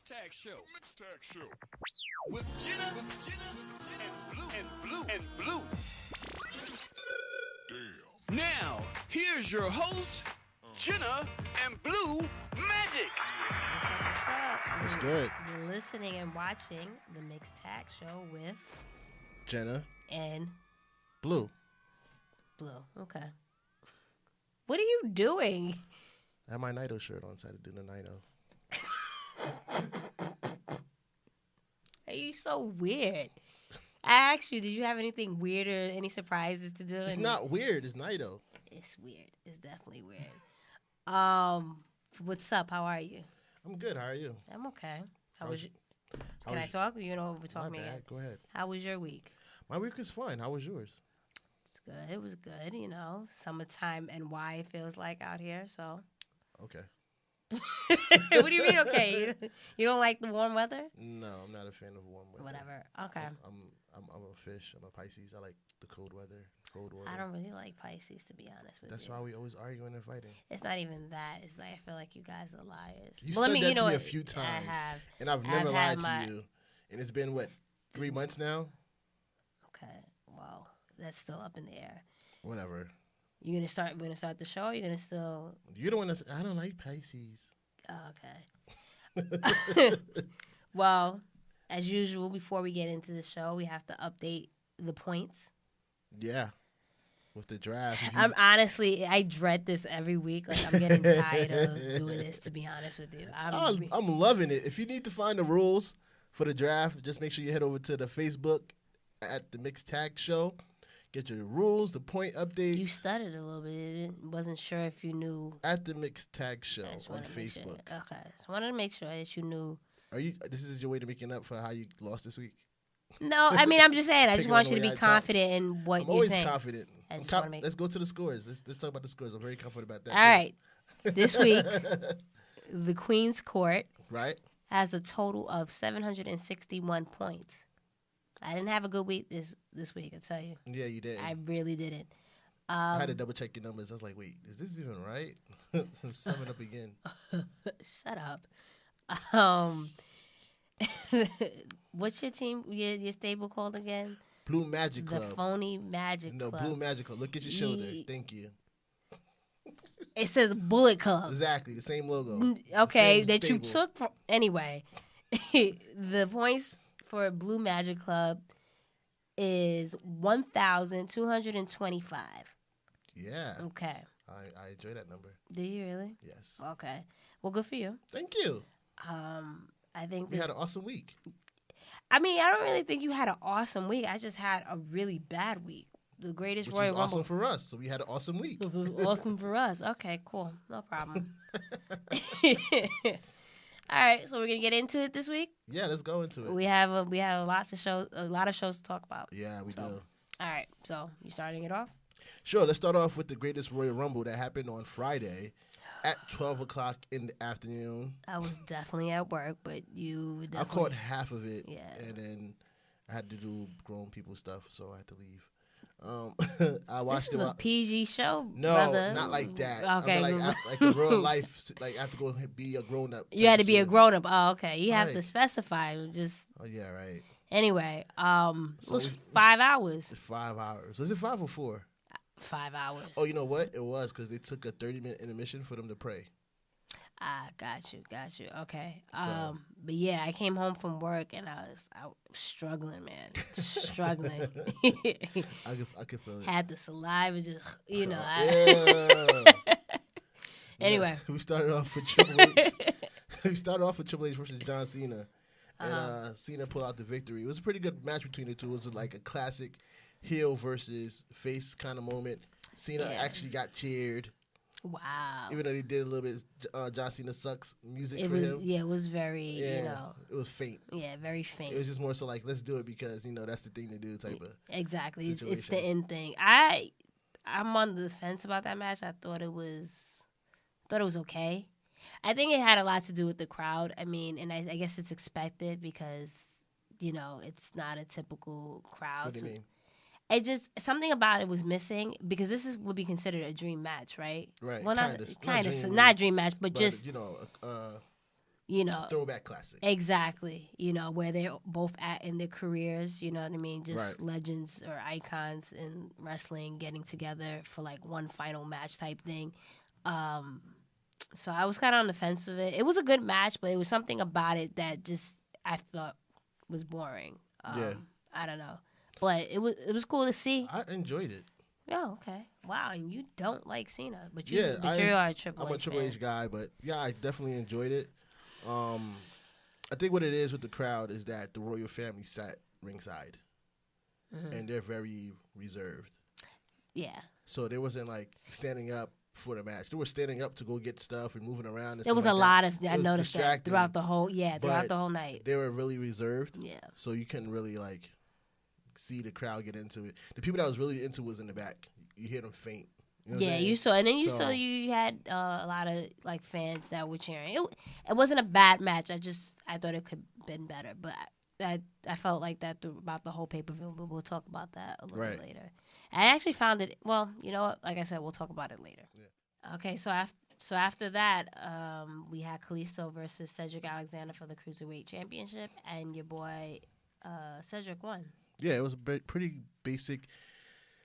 Tag Show. With Jenna and Blue. Damn. Now, here's your host, Jenna and Blue Magic. What's up? That's good. You're listening and watching the Mixed Tag Show with Jenna and Blue. Okay. What are you doing? I have my Nido shirt on, so I had to do the Nido. Are you so weird? I asked you, did you have anything weird or any surprises to do? It's not weird. It's Nido. It's weird. It's definitely weird. What's up? How are you? I'm good. How are you? I'm okay. How was Can I talk? You know, over talk me again. Go ahead. How was your week? My week was fine. How was yours? It's good. It was good. You know, summertime and why it feels like out here. So. Okay. What do you mean? Okay, you don't like the warm weather? No, I'm not a fan of warm weather. Whatever. Okay. I'm a fish. I'm a Pisces. I like the cold weather, cold water. I don't really like Pisces, to be honest with you. That's why we always arguing and fighting. It's not even that. It's like I feel like you guys are liars. You said that to me a few times, and I've never lied to you. And it's been what, 3 months now? Okay. Well, that's still up in the air. Whatever. We're gonna start the show. Or you're gonna still. You're the one that's. I don't like Pisces. Oh, okay. Well, as usual, before we get into the show, we have to update the points. Yeah. With the draft. I dread this every week. Like, I'm getting tired of doing this, to be honest with you. I'm loving it. If you need to find the rules for the draft, just make sure you head over to the Facebook at the Mixed Tag Show. Get your rules, the point update. You stuttered a little bit. Wasn't sure if you knew. At the Mixed Tag Show on Facebook. Sure. Okay. Just wanted to make sure that you knew. This is your way to making up for how you lost this week? No, I mean, I'm just saying. I just want you to be confident in what you're saying. I'm always confident. Let's go to the scores. Let's talk about the scores. I'm very confident about that. All right. This week, the Queen's Court has a total of 761 points. I didn't have a good week this week, I tell you. Yeah, you did. I really didn't. I had to double check your numbers. I was like, wait, is this even right? I'm summing up again. Shut up. What's your team, your stable called again? Blue Magic Club. The phony Magic Club. No, Blue Magic Club. Look at your shoulder. Thank you. It says Bullet Club. Exactly, the same logo. Okay, that stable. You took from... Anyway, the points for Blue Magic Club is 1,225. Yeah. Okay. I enjoy that number. Do you really? Yes. Okay. Well, good for you. Thank you. I think we had an awesome week. I mean, I don't really think you had an awesome week. I just had a really bad week. The greatest Royal Rumble. Awesome for us. So we had an awesome week. Awesome for us. Okay, cool. No problem. All right, so we're gonna get into it this week. Yeah, let's go into it. We have a lot of shows to talk about. Yeah, we do. All right, so you starting it off? Sure. Let's start off with the greatest Royal Rumble that happened on Friday at 12 o'clock in the afternoon. I was definitely at work, but you definitely... I caught half of it. Yeah. And then I had to do grown people stuff, so I had to leave. I watched this is a PG show, no, brother. Not like that. Okay, I mean, like in real life, like I have to go be a grown up. You had to be a grown up. Oh, okay. You have to specify. Just. Oh yeah, right. Anyway, it was 5 hours. 5 hours. Was it 5 or 4? 5 hours. Oh, you know what? It was because they took a 30-minute intermission for them to pray. Got you. Okay. But yeah, I came home from work and I was struggling, man. Struggling. I could feel it. Had the saliva just, Yeah. Anyway. We started off with Triple H. Triple H versus John Cena. And Cena pulled out the victory. It was a pretty good match between the two. It was like a classic heel versus face kind of moment. Cena actually got cheered. Wow. Even though they did a little bit John Cena sucks music for him. Yeah, it was very, It was faint. Yeah, very faint. It was just more so like, let's do it because, that's the thing to do type of Exactly. situation. It's the end thing. I'm on the fence about that match. I thought it was okay. I think it had a lot to do with the crowd. I mean, and I guess it's expected because, it's not a typical crowd. What do you mean? It just something about it was missing because would be considered a dream match, right? Right. Well, not kind of, not a dream match, but just throwback classic. Exactly. Where they're both at in their careers, you know what I mean? Just legends or icons in wrestling getting together for like one final match type thing. So I was kind of on the fence of it. It was a good match, but it was something about it that just I thought was boring. I don't know. But it was cool to see. I enjoyed it. Oh, okay. Wow, and you don't like Cena, but you are a Triple H I'm a Triple H guy, but yeah, I definitely enjoyed it. I think what it is with the crowd is that the royal family sat ringside, and they're very reserved. Yeah. So they wasn't like standing up for the match. They were standing up to go get stuff and moving around. And there was a lot of I noticed that throughout the whole night. They were really reserved. Yeah. So you couldn't really like see the crowd get into it. The people that was really into was in the back. You hear them faint. You know you saw, and then you had a lot of like fans that were cheering. It wasn't a bad match. I thought it could have been better, but I felt like that about the whole pay-per-view. But we'll talk about that a little bit later. I actually found it. Well, you know what? Like I said, we'll talk about it later. Yeah. Okay, so after that, we had Kalisto versus Cedric Alexander for the Cruiserweight Championship, and your boy Cedric won. Yeah, it was a pretty basic.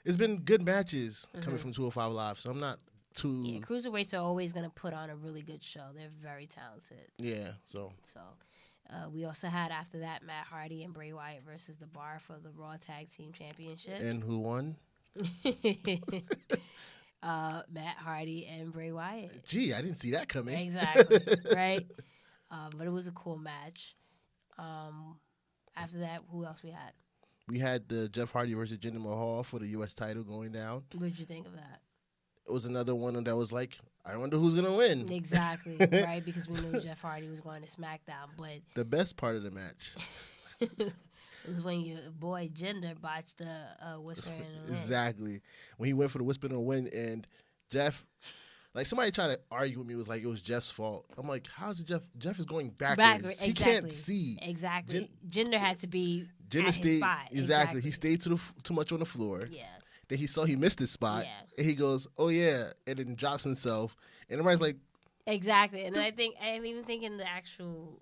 It's been good matches coming from 205 Live, so I'm not too. Yeah, cruiserweights are always going to put on a really good show. They're very talented. Yeah, so. We also had after that Matt Hardy and Bray Wyatt versus The Bar for the Raw Tag Team Championship. And who won? Matt Hardy and Bray Wyatt. Gee, I didn't see that coming. Exactly, right? But it was a cool match. After that, who else we had? We had the Jeff Hardy versus Jinder Mahal for the U.S. title going down. What did you think of that? It was another one that was like, I wonder who's going to win. Exactly, right? Because we knew Jeff Hardy was going to SmackDown. But the best part of the match it was when your boy Jinder botched the Whisper in the Wind. Exactly. When he went for the Whisper in the Wind, and Jeff, like somebody tried to argue with me, was like, it was Jeff's fault. I'm like, how's it Jeff? Jeff is going backwards. He can't see. Exactly. Jinder had to be Jinder at stayed, his spot. Exactly. He stayed too much on the floor. Yeah. Then he saw he missed his spot. Yeah. And he goes, oh, yeah. And then drops himself. And everybody's like. Exactly. And I'm even thinking the actual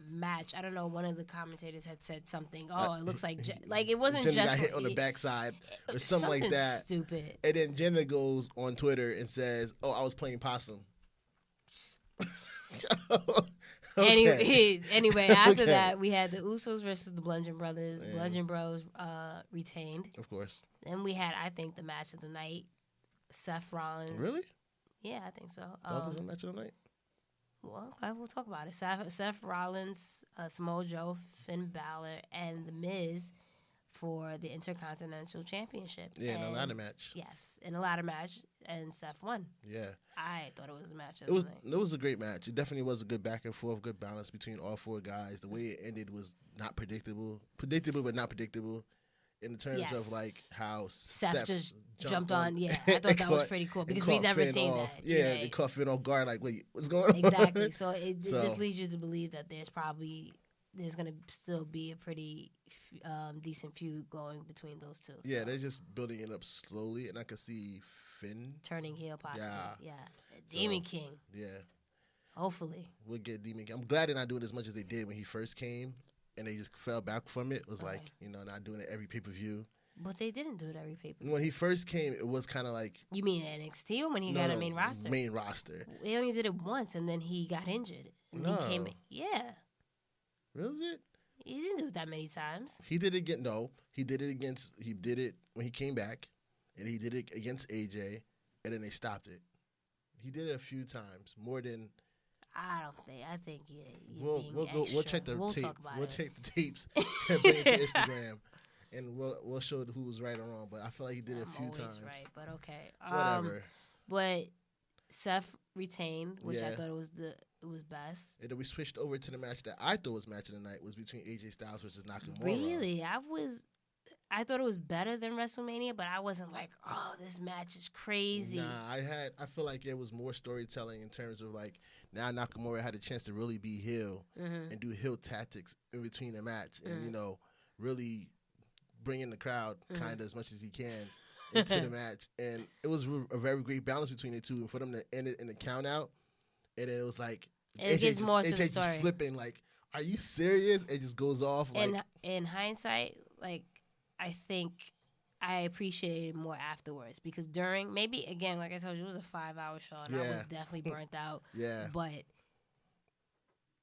match. I don't know. One of the commentators had said something. Oh, it looks like it wasn't Jinder just. got hit on the backside or something like that. Stupid. And then Jinder goes on Twitter and says, oh, I was playing possum. Okay. Anyway, after that, we had the Usos versus the Bludgeon Brothers. Man. Bludgeon Bros retained. Of course. Then we had, I think, the match of the night. Seth Rollins. Really? Yeah, I think so. That was the match of the night? Well, okay, we'll talk about it. Seth Rollins, Samoa Joe, Finn Balor, and The Miz for the Intercontinental Championship. Yeah, in a ladder match. Yes, in a ladder match, and Seth won. Yeah. I thought it was a match of the night. It was a great match. It definitely was a good back and forth, good balance between all four guys. The way it ended was not predictable. Predictable, but not predictable. In terms of like how Seth just jumped on. Yeah, I thought that was pretty cool because we've never seen that. Yeah, they caught Finn off guard. Like, wait, what's going on? Exactly. So it just leads you to believe that there's going to still be a pretty decent feud going between those two. Yeah, they're just building it up slowly, and I could see Finn turning heel possibly. Yeah. Demon King. Yeah. Hopefully. We'll get Demon King. I'm glad they're not doing as much as they did when he first came. And they just fell back from it. It was like, not doing it every pay-per-view. But they didn't do it every pay-per-view. When he first came, it was kind of like... You mean NXT or when he got a main roster? Main roster. They only did it once, and then he got injured. And he came in. Yeah. Really? Was it? He didn't do it that many times. He did it again. No. He did it when he came back, and he did it against AJ, and then they stopped it. He did it a few times, more than... I think we'll check the tape. We'll take the tapes and bring it to Instagram, and we'll show who was right or wrong. But I feel like he did it a few times. Right, but okay. Whatever. But Seth retained, which I thought it was best. And then we switched over to the match that I thought was match of the night was between AJ Styles versus Nakamura. Really, I thought it was better than WrestleMania, but I wasn't like, oh, this match is crazy. Nah, I feel like it was more storytelling in terms of like now Nakamura had a chance to really be heel and do heel tactics in between the match and really bring in the crowd kind of as much as he can into the match. And it was a very great balance between the two. And for them to end it in the count out, and it was like It gives more to the AJ story. just flipping like, are you serious? It just goes off. Like, in hindsight, like I think I appreciated it more afterwards because during maybe again, like I told you, it was a 5-hour show and I was definitely burnt out. Yeah. But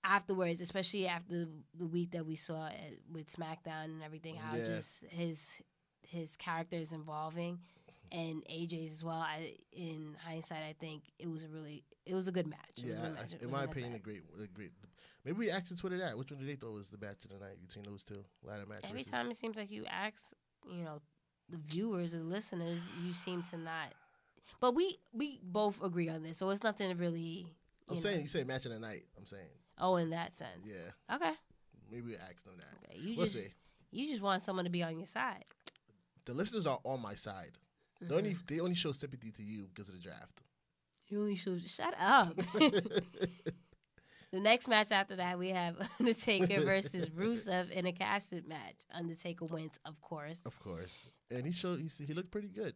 afterwards, especially after the week that we saw with SmackDown and everything, how just his character is evolving, and AJ's as well. In hindsight, I think it was a good match. It was a good match. In my opinion, a great. Maybe we asked Twitter that. Which one did they thought was the match of the night between those two? Ladder match. Every time it seems like you ask, the viewers or the listeners, you seem to not. But we both agree on this, so it's nothing to really. I'm saying you say match of the night. I'm saying. Oh, in that sense. Yeah. Okay. Maybe we asked them that. Okay. We'll see. You just want someone to be on your side. The listeners are on my side. Mm-hmm. They only show sympathy to you because of the draft. You only show. Shut up. The next match after that, we have Undertaker versus Rusev in a casket match. Undertaker wins, of course. Of course. And he looked pretty good.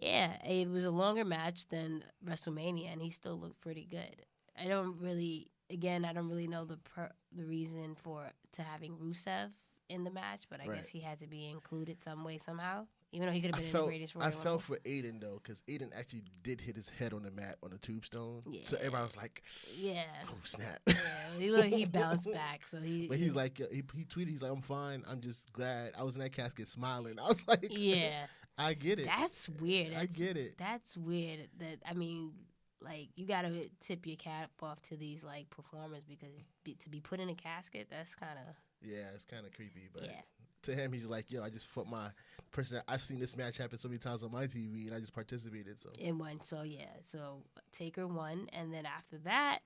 Yeah, it was a longer match than WrestleMania, and he still looked pretty good. I don't really know the reason to having Rusev in the match, but I guess he had to be included some way, somehow. Even though he could have been in the greatest Royal Rumble. I felt for Aiden, though, because Aiden actually did hit his head on the mat on the tombstone. Yeah. So everybody was like, oh, snap. Yeah, he bounced back. But he's like, he tweeted, he's like, I'm fine. I'm just glad I was in that casket smiling. I was like, yeah. I get it. That's weird. I get it. That's weird. You got to tip your cap off to these, performers because to be put in a casket, that's kind of... Yeah, it's kind of creepy, but... Yeah. To him, he's like, yo, I just fought my person. I've seen this match happen so many times on my TV, and I just participated. So it won. So Taker won, and then after that,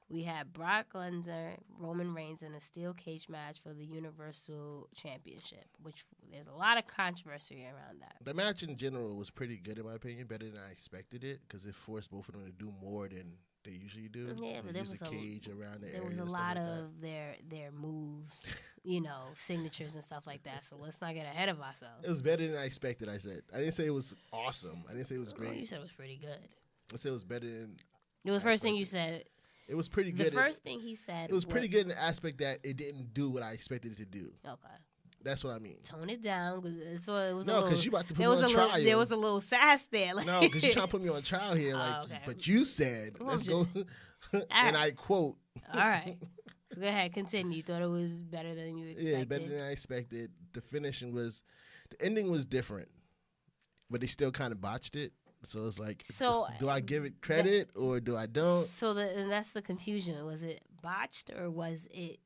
we had Brock Lesnar, Roman Reigns in a steel cage match for the Universal Championship, which there's a lot of controversy around that. The match in general was pretty good, in my opinion, better than I expected it, because it forced both of them to do more than they usually do. Yeah, but there was a cage around the area. There was a lot of their moves, signatures and stuff like that. So let's not get ahead of ourselves. It was better than I expected. I said I didn't say it was awesome. I didn't say it was great. You said it was pretty good. I said it was better than. It was the first thing you said. It was pretty good. The first thing he said. It was pretty good in the aspect that it didn't do what I expected it to do. Okay. That's what I mean. Tone it down, because it was no, because you about to put me on trial. There was a little sass there. No, because you're trying to put me on trial here. Okay. But you said, let's go. And I quote. All right. So go ahead, continue. You thought it was better than you expected. Yeah, better than I expected. The ending was different, but they still kind of botched it. So it's like, do I give it credit or do I don't? So and that's the confusion. Was it botched or was it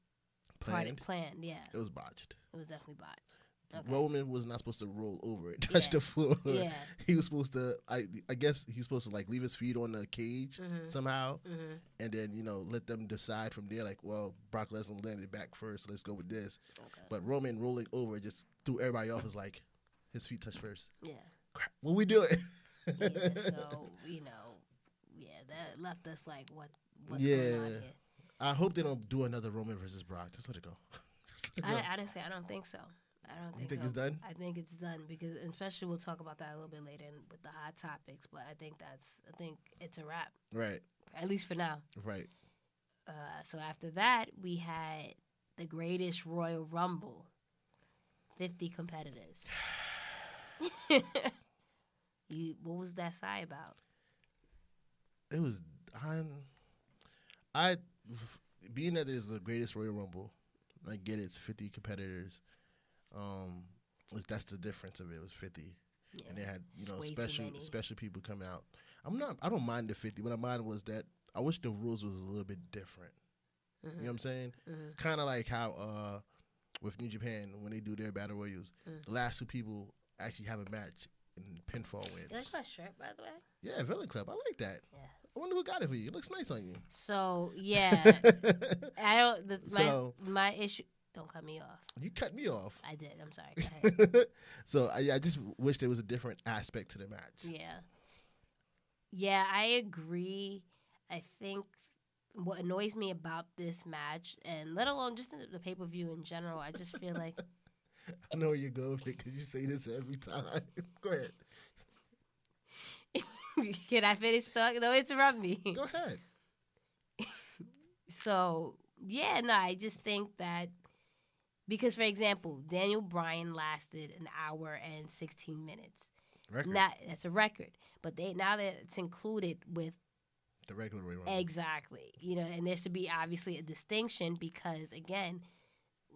planned? Yeah. It was botched. It was definitely botched. Okay. Roman was not supposed to roll over it, touch the floor. Yeah. He was supposed to, I guess he's supposed to leave his feet on the cage somehow. Mm-hmm. And then, let them decide from there, Brock Lesnar landed back first. Let's go with this. Okay. But Roman rolling over just threw everybody off. Is like his feet touched first. Yeah. Crap, what we doing? Yeah, so, that left us what's going on here? I hope they don't do another Roman versus Brock. Just let it go. I didn't say I don't think so. You think it's done? I think it's done because, especially, we'll talk about that a little bit later with the hot topics. But I think it's a wrap. Right. At least for now. Right. So after that, we had the greatest Royal Rumble. 50 competitors. What was that sigh about? It was I being that it is the greatest Royal Rumble. I get it's 50 competitors. That's the difference of it. It was 50, and they had special people come out. I don't mind the 50. What I mind was that I wish the rules was a little bit different. Mm-hmm. You know what I'm saying? Mm-hmm. Kind of like how with New Japan when they do their battle royals, the last two people actually have a match and pinfall wins. You like my shirt, by the way? Yeah, Villain Club. I like that. Yeah. I wonder who got it for you. It looks nice on you. So yeah, I don't. My issue. Don't cut me off. You cut me off. I did. I'm sorry. Go ahead. So I just wish there was a different aspect to the match. Yeah. Yeah, I agree. I think what annoys me about this match, and let alone just the pay-per-view in general, I just feel like... I know where you're going with it because you say this every time. Go ahead. Can I finish talking? Don't interrupt me. Go ahead. So, yeah, no, I just think that because, for example, Daniel Bryan lasted an hour and 16 minutes. Record. That's a record. But now that it's included with the regular Royal Rumble. Exactly. And there should be obviously a distinction because, again,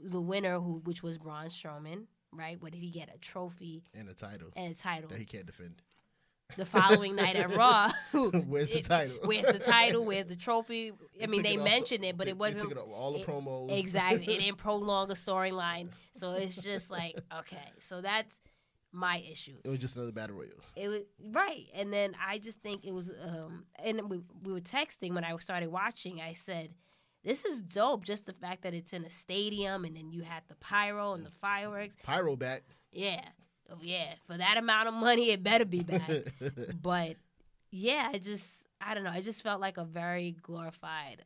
the winner, which was Braun Strowman, right? What did he get? A trophy. And a title. That he can't defend. The following night at Raw. Where's the title? Where's the title? Where's the trophy? I mean, they mentioned it, but it wasn't. They took it off all the promos. Exactly. It didn't prolong a storyline. So it's just like, okay. So that's my issue. It was just another battle royal. It was right, and then I just think it was. And we were texting when I started watching. I said, "This is dope." Just the fact that it's in a stadium, and then you had the pyro and the fireworks. Pyro back. Yeah, oh yeah. For that amount of money, it better be back. But yeah, I don't know. It just felt like a very glorified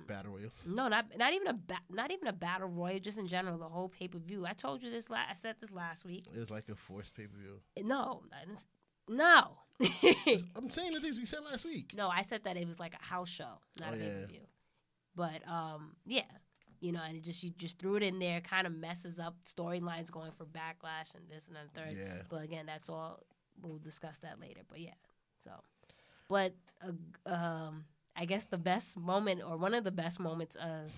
battle royal. No, not even a battle royal. Just in general, the whole pay-per-view. I told you this. I said this last week. It was like a forced pay-per-view. No. I'm saying the things we said last week. No, I said that it was like a house show, not a pay-per-view. But yeah, and you just threw it in there. Kind of messes up storylines going for Backlash and this and that third. Yeah. But again, that's all. We'll discuss that later. But yeah, so. But I guess the best moment, or one of the best moments of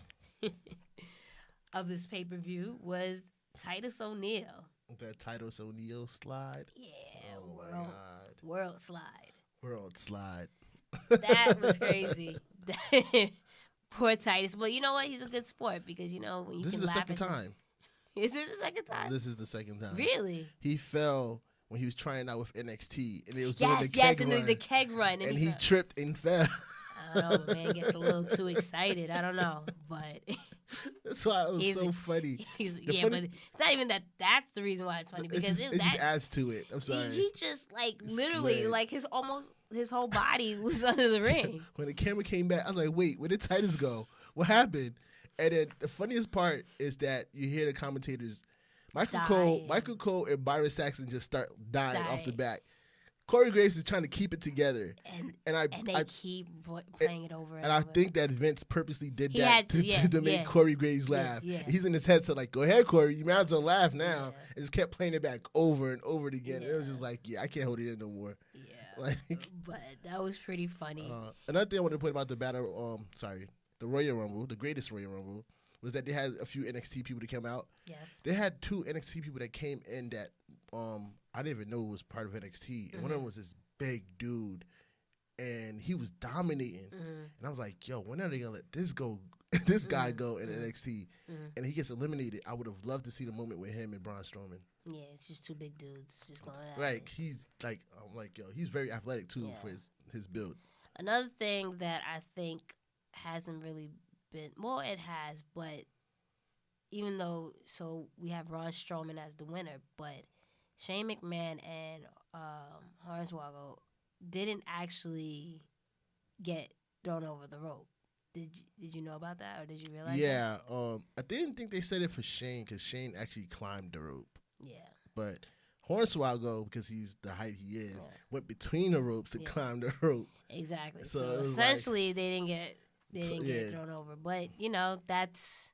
of this pay-per-view was Titus O'Neil. That Titus O'Neil slide? Yeah, world slide. World slide. That was crazy. Poor Titus. But you know what? He's a good sport because, when you this can is the laugh second time. Is it the second time? This is the second time. Really? He fell when he was trying out with NXT, and it was doing the keg run. The keg run, and he tripped and fell. I don't know, man. Gets a little too excited. I don't know, but that's why it was so funny. But it's not even that. That's the reason why it's funny because it just adds to it. I'm sorry. He just literally his whole body was under the ring. When the camera came back, I was like, "Wait, where did Titus go? What happened?" And then the funniest part is that you hear the commentators. Michael Cole and Byron Saxton just start dying off the back. Corey Graves is trying to keep it together, and they keep playing it over. And I think that Vince purposely did that to make Corey Graves laugh. Yeah. He's in his head, so go ahead, Corey, you might as well laugh now. And just kept playing it back over and over again. Yeah. It was just I can't hold it in no more. Yeah, but that was pretty funny. Another thing I wanted to point about the the Royal Rumble, the greatest Royal Rumble, was that they had a few NXT people that came out. Yes. They had 2 NXT people that came in that I didn't even know was part of NXT. And one of them was this big dude, and he was dominating. And I was like, yo, when are they going to let this guy go in NXT? And he gets eliminated. I would have loved to see the moment with him and Braun Strowman. Yeah, it's just 2 big dudes just going at it. Right. He's I'm like, yo, he's very athletic, too, for his build. Another thing that I think hasn't really been, well, it has, but even though, so we have Braun Strowman as the winner, but Shane McMahon and Hornswoggle didn't actually get thrown over the rope. Did you know about that, or did you realize that? Yeah, I didn't think they said it for Shane because Shane actually climbed the rope. Yeah. But Hornswoggle, because he's the height he is, went between the ropes to climb the rope. Exactly. So essentially, they didn't get thrown over. But, that's,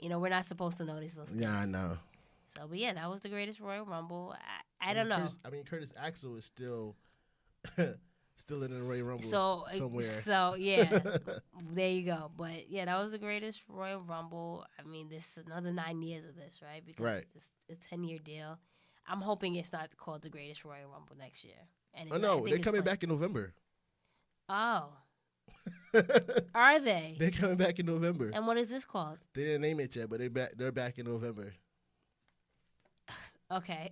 we're not supposed to notice those things. Yeah, I know. So, but yeah, that was the greatest Royal Rumble. I don't know. Curtis Axel is still still in the Royal Rumble somewhere. So, yeah, there you go. But, yeah, that was the greatest Royal Rumble. I mean, this is another 9 years of this, right? Because it's a 10-year deal. I'm hoping it's not called the greatest Royal Rumble next year. No, they're coming back in November. Oh. Are they? They're coming back in November. And what is this called? They didn't name it yet, but they're back in November. Okay.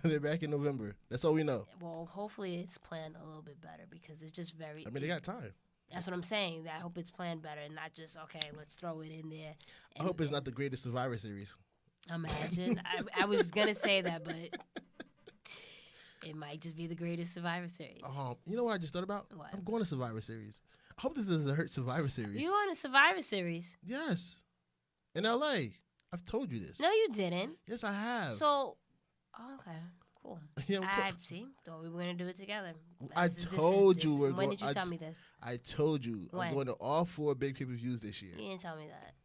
They're back in November. That's all we know. Well, hopefully it's planned a little bit better because it's just very... they got time. That's what I'm saying. I hope it's planned better and not just, okay, let's throw it in there. I hope it's not the greatest Survivor Series. Imagine. I was going to say that, but it might just be the greatest Survivor Series. You know what I just thought about? What? I'm going to Survivor Series. I hope this doesn't hurt Survivor Series. You on a Survivor Series? Yes. In L.A. I've told you this. No, you didn't. Yes, I have. So, okay, Cool. Yeah, I see. Thought we were gonna do it together. I told you we're When going. did you tell me this? I told you When? I'm going to all 4 big pay-per-views this year. You didn't tell me that.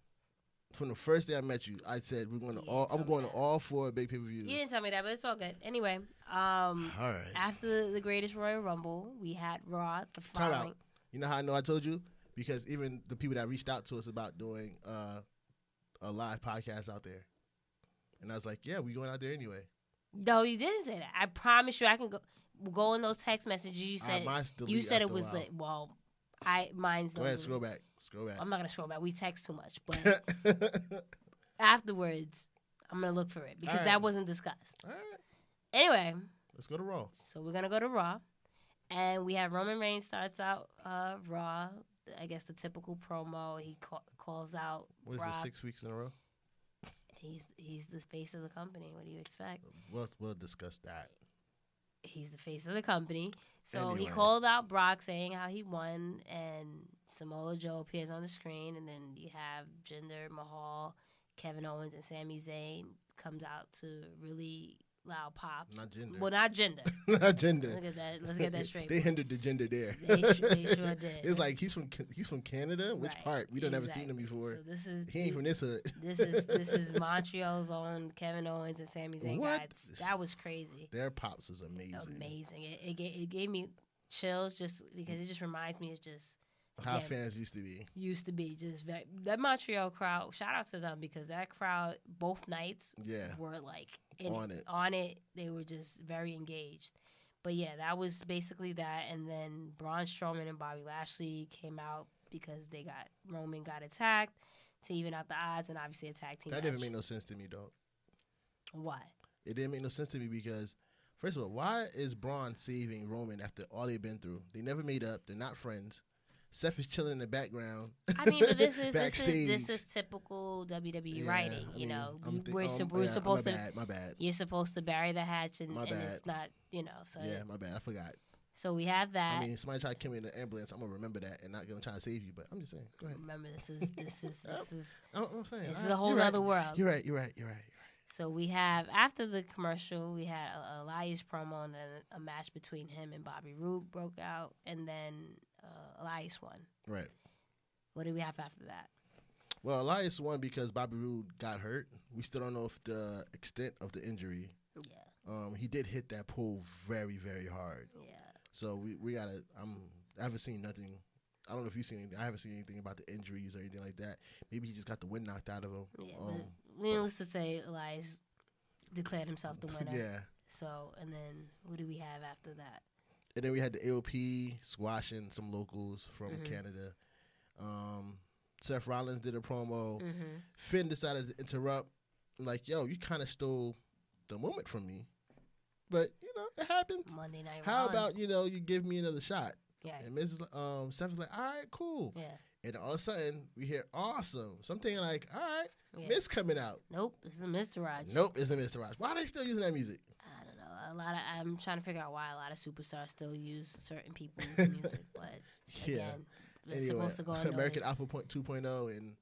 From the first day I met you, I said we're going to all. I'm going to all 4 big pay-per-views. You didn't tell me that, but it's all good. Anyway, all right. After the Greatest Royal Rumble, we had Raw. The Time following. out. You know how I know I told you? Because even the people that reached out to us about doing a live podcast out there, and I was like, yeah, we going out there anyway. No, you didn't say that. I promise you, I can go in those text messages. You said it was lit. Well, mine's. Go ahead, scroll back. I'm not gonna scroll back. We text too much, but afterwards, I'm gonna look for it because that wasn't discussed. All right. Anyway, let's go to Raw. So we're gonna go to Raw, and we have Roman Reigns starts out Raw. I guess the typical promo. He calls out. What is Brock. it? 6 weeks in a row. He's the face of the company. What do you expect? We'll discuss that. He's the face of the company. So anyway. He called out Brock saying how he won, and Samoa Joe appears on the screen, and then you have Jinder Mahal, Kevin Owens, and Sami Zayn comes out to really loud pops. Not Jinder. Well, not Jinder. Not Jinder. Look at that. Let's get that straight. They hindered the Jinder there. They sure did. It's like he's from Canada. Which part? We don't ever seen him before. So he ain't from this hood. This is Montreal's own Kevin Owens and Sami Zayn. Guys. That was crazy. Their pops was amazing. Amazing. It gave me chills just because it just reminds me of just how fans used to be. Just that Montreal crowd. Shout out to them because that crowd both nights were like on it. They were just very engaged. But yeah, that was basically that. And then Braun Strowman and Bobby Lashley came out because Roman got attacked to even out the odds, and obviously a tag team. That didn't make no sense to me, though. Why? It didn't make no sense to me because, first of all, why is Braun saving Roman after all they've been through? They never made up. They're not friends. Seth is chilling in the background. I mean, but this is typical WWE writing. We're supposed to. My bad. You're supposed to bury the hatch, and it's not. So yeah, my bad. I forgot. So we have that. I mean, somebody try to kill me in the ambulance. I'm gonna remember that and not gonna try to save you. But I'm just saying. Go ahead. Remember, this is. I'm saying this is a whole other world. You're right. So we have after the commercial, we had Elias promo, and then a match between him and Bobby Roode broke out, and then Elias won. Right. What do we have after that? Well, Elias won because Bobby Roode got hurt. We still don't know if the extent of the injury. Yeah. He did hit that pole very, very hard. Yeah. So we gotta. I haven't seen nothing. I don't know if you've seen anything. I haven't seen anything about the injuries or anything like that. Maybe he just got the wind knocked out of him. Yeah. Needless to say, Elias declared himself the winner. Yeah. So, and then who do we have after that? And then we had the AOP squashing some locals from Canada. Seth Rollins did a promo. Finn decided to interrupt. I'm like, yo, you kind of stole the moment from me. But, it happens. Monday Night How Rollins. about, you give me another shot? Yeah. And Seth was like, all right, cool. Yeah. And all of a sudden, we hear awesome. Something like, all right, Miz coming out. Nope, it's the Mr. Raj. Nope, it's the Mr. Raj. Why are they still using that music? I don't know. I'm trying to figure out why a lot of superstars still use certain people's music. But again, it's supposed to go on American Alpha 2.0 and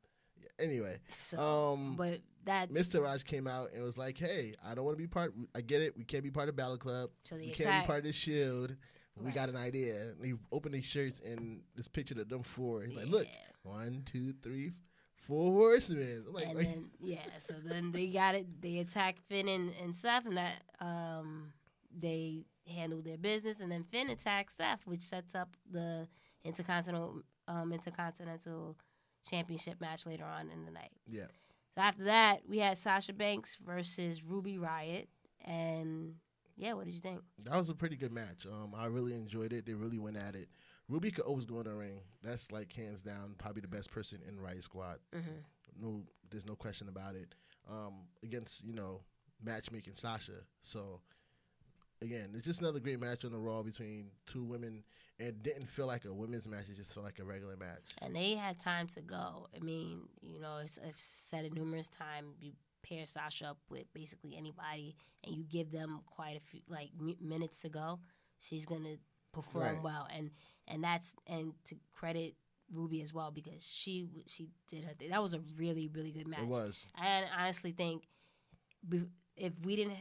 anyway. So, but that's Mr. Raj came out and was like, hey, I don't want to be part. I get it. We can't be part of Balor Club. We can't be part of the Shield. We got an idea. And he opened these shirts and this picture of them 4. He's like, look, 1, 2, 3, 4 horsemen. So then they got it. They attacked Finn and Seth, and that they handled their business. And then Finn attacked Seth, which sets up the Intercontinental Championship match later on in the night. Yeah. So after that, we had Sasha Banks versus Ruby Riott, and yeah, what did you think? That was a pretty good match. I really enjoyed it. They really went at it. Ruby could always go in the ring. That's like hands down probably the best person in Riot Squad. No, there's no question about it. Against matchmaking Sasha. So again, it's just another great match on the Raw between 2 women. It didn't feel like a women's match. It just felt like a regular match. And they had time to go. I mean, I've said it numerous times. You pair Sasha up with basically anybody, and you give them quite a few minutes to go, she's gonna perform well. And to credit Ruby as well because she did her thing. That was a really, really good match. It was. I honestly think if we didn't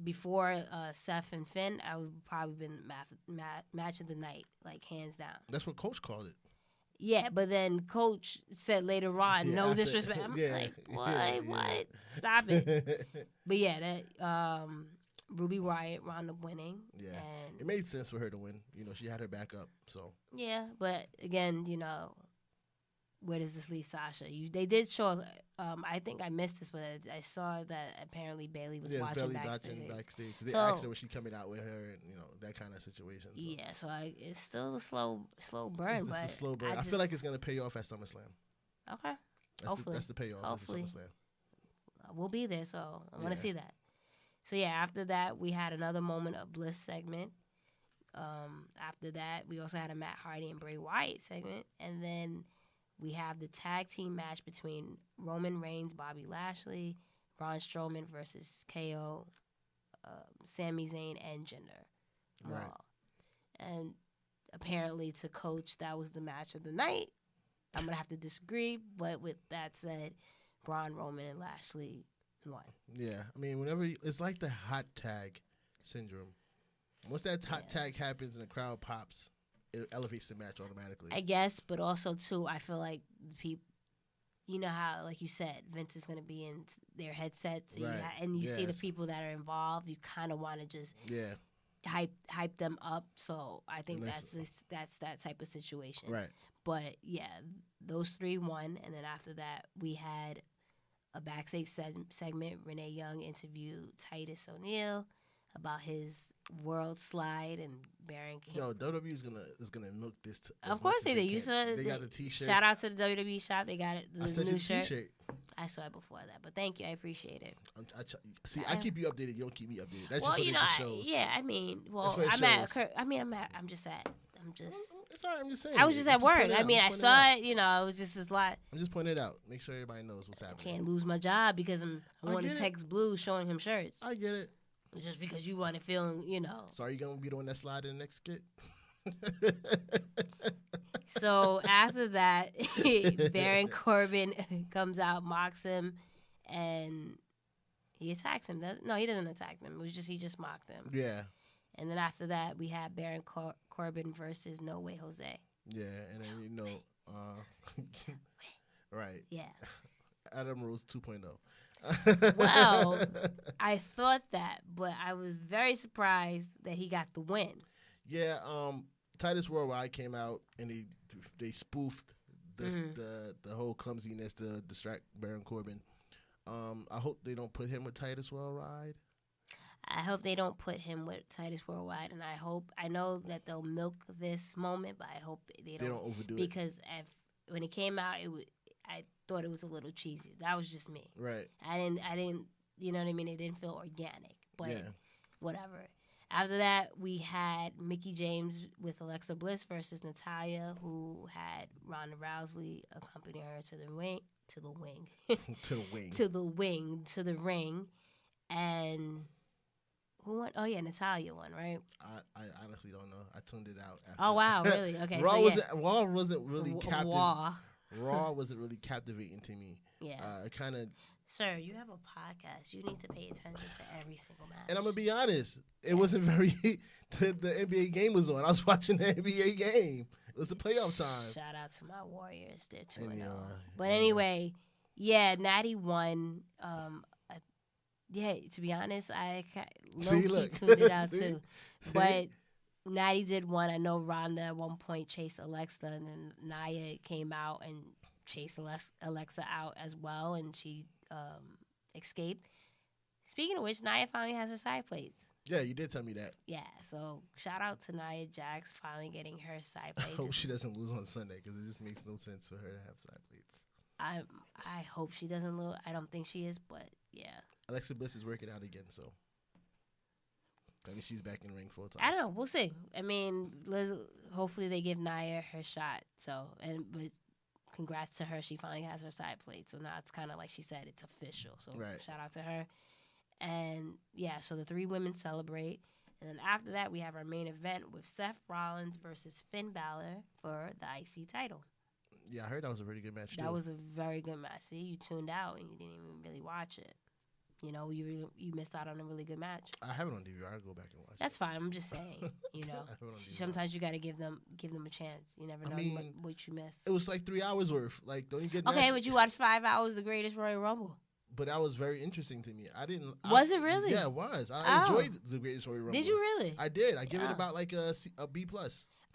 before Seth and Finn, I would probably been match of the night, like hands down. That's what Coach called it. Yeah, but then Coach said later on, no disrespect. I'm like, what? Stop it. But yeah, that Ruby Riott wound up winning. Yeah, and it made sense for her to win. You know, she had her back up. So yeah, but again, you know, where does this leave Sasha? They did show. I think I missed this, but I saw that apparently Bailey was watching backstage. They asked her was she coming out with her, and you know that kind of situation. So. Yeah, so it's still a slow burn. It's just a slow burn. I feel like it's gonna pay off at SummerSlam. Okay, hopefully that's the payoff. Hopefully, at SummerSlam. We'll be there, so I want to see that. So yeah, after that we had another moment of bliss segment. After that, we also had a Matt Hardy and Bray Wyatt segment, and then we have the tag team match between Roman Reigns, Bobby Lashley, Braun Strowman versus KO, Sami Zayn, and Jinder Mahal. Right. And apparently to Coach, that was the match of the night. I'm going to have to disagree, but with that said, Braun, Roman, and Lashley won. Yeah, I mean, it's like the hot tag syndrome. Once that hot tag happens and the crowd pops, it elevates the match automatically. I guess, but also, too, I feel like people, you know how, like you said, Vince is going to be in their headsets, and you see the people that are involved, you kind of want to just hype them up. So I think that's that type of situation. Right. But, yeah, those three won, and then after that, we had a backstage segment. Renee Young interviewed Titus O'Neil about his world slide and Baron King. Yo, WWE is gonna milk this. Of course they did. You saw they got the T-shirt. Shout out to the WWE shop. They got it. I sent new you shirt. T-shirt. I saw it before that, but thank you. I appreciate it. I keep you updated. You don't keep me updated. That's well, just what you know, it just shows. I'm just at. It's all right. I'm just saying. I was just at work. I mean, I saw it. You know, it was just a lot. I'm just pointing it out. Make sure everybody knows what's happening. I can't lose my job because I want to text Blue showing him shirts. I get it. Just because you want to feel, you know. So are you going to be the one that slide in the next skit? So after that, Baron Corbin comes out, mocks him, and he attacks him. No, he doesn't attack him. He just mocked him. Yeah. And then after that, we had Baron Corbin versus No Way Jose. Yeah, and then, you know, right. Yeah. Adam Rose 2.0. Well, I thought that, but I was very surprised that he got the win. Yeah, Titus Worldwide came out and they spoofed the whole clumsiness to distract Baron Corbin. I hope they don't put him with Titus Worldwide. I hope they don't put him with Titus Worldwide, and I know that they'll milk this moment, but I hope they don't overdo it. Because when it came out, I thought it was a little cheesy. That was just me. Right. I didn't, you know what I mean? It didn't feel organic, but whatever. After that, we had Mickie James with Alexa Bliss versus Natalya, who had Ronda Rousey accompany her to the ring, to the ring, and who won? Oh yeah, Natalya won, right? I honestly don't know. I tuned it out. After. Oh wow, really? Okay. Raw wasn't really captivating. Raw wasn't really captivating to me. Yeah. It kind of. Sir, you have a podcast. You need to pay attention to every single match. And I'm gonna be honest, it wasn't very. The NBA game was on. I was watching the NBA game. It was the playoff time. Shout out to my Warriors. They're 2-0. But anyway, Natty won. To be honest, I low-key tuned it out too. But Natty did one. I know Ronda at one point chased Alexa, and then Nia came out and chased Alexa out as well, and she escaped. Speaking of which, Nia finally has her side plates. Yeah, you did tell me that. Yeah, so shout out to Nia Jax finally getting her side plates. I hope she doesn't lose on Sunday because it just makes no sense for her to have side plates. I hope she doesn't lose. I don't think she is, but yeah. Alexa Bliss is working out again, so I mean she's back in the ring full time. I don't know. We'll see. I mean, hopefully they give Nia her shot. But congrats to her. She finally has her side plate. So now it's kind of like she said, it's official. So shout out to her. And yeah, so the three women celebrate. And then after that, we have our main event with Seth Rollins versus Finn Balor for the IC title. Yeah, I heard that was a pretty good match, too. That was a very good match. See, you tuned out and you didn't even really watch it. You know, you missed out on a really good match. I have it on DVR. I'll go back and watch. That's fine. I'm just saying. You know, sometimes you got to give them a chance. You never know what you missed. It was like 3 hours worth. Like, don't you get okay? But you watched 5 hours of the Greatest Royal Rumble. But that was very interesting to me. Was it really? Yeah, it was. I enjoyed the Greatest Royal Rumble. Did you really? I did. I give it about like a B+.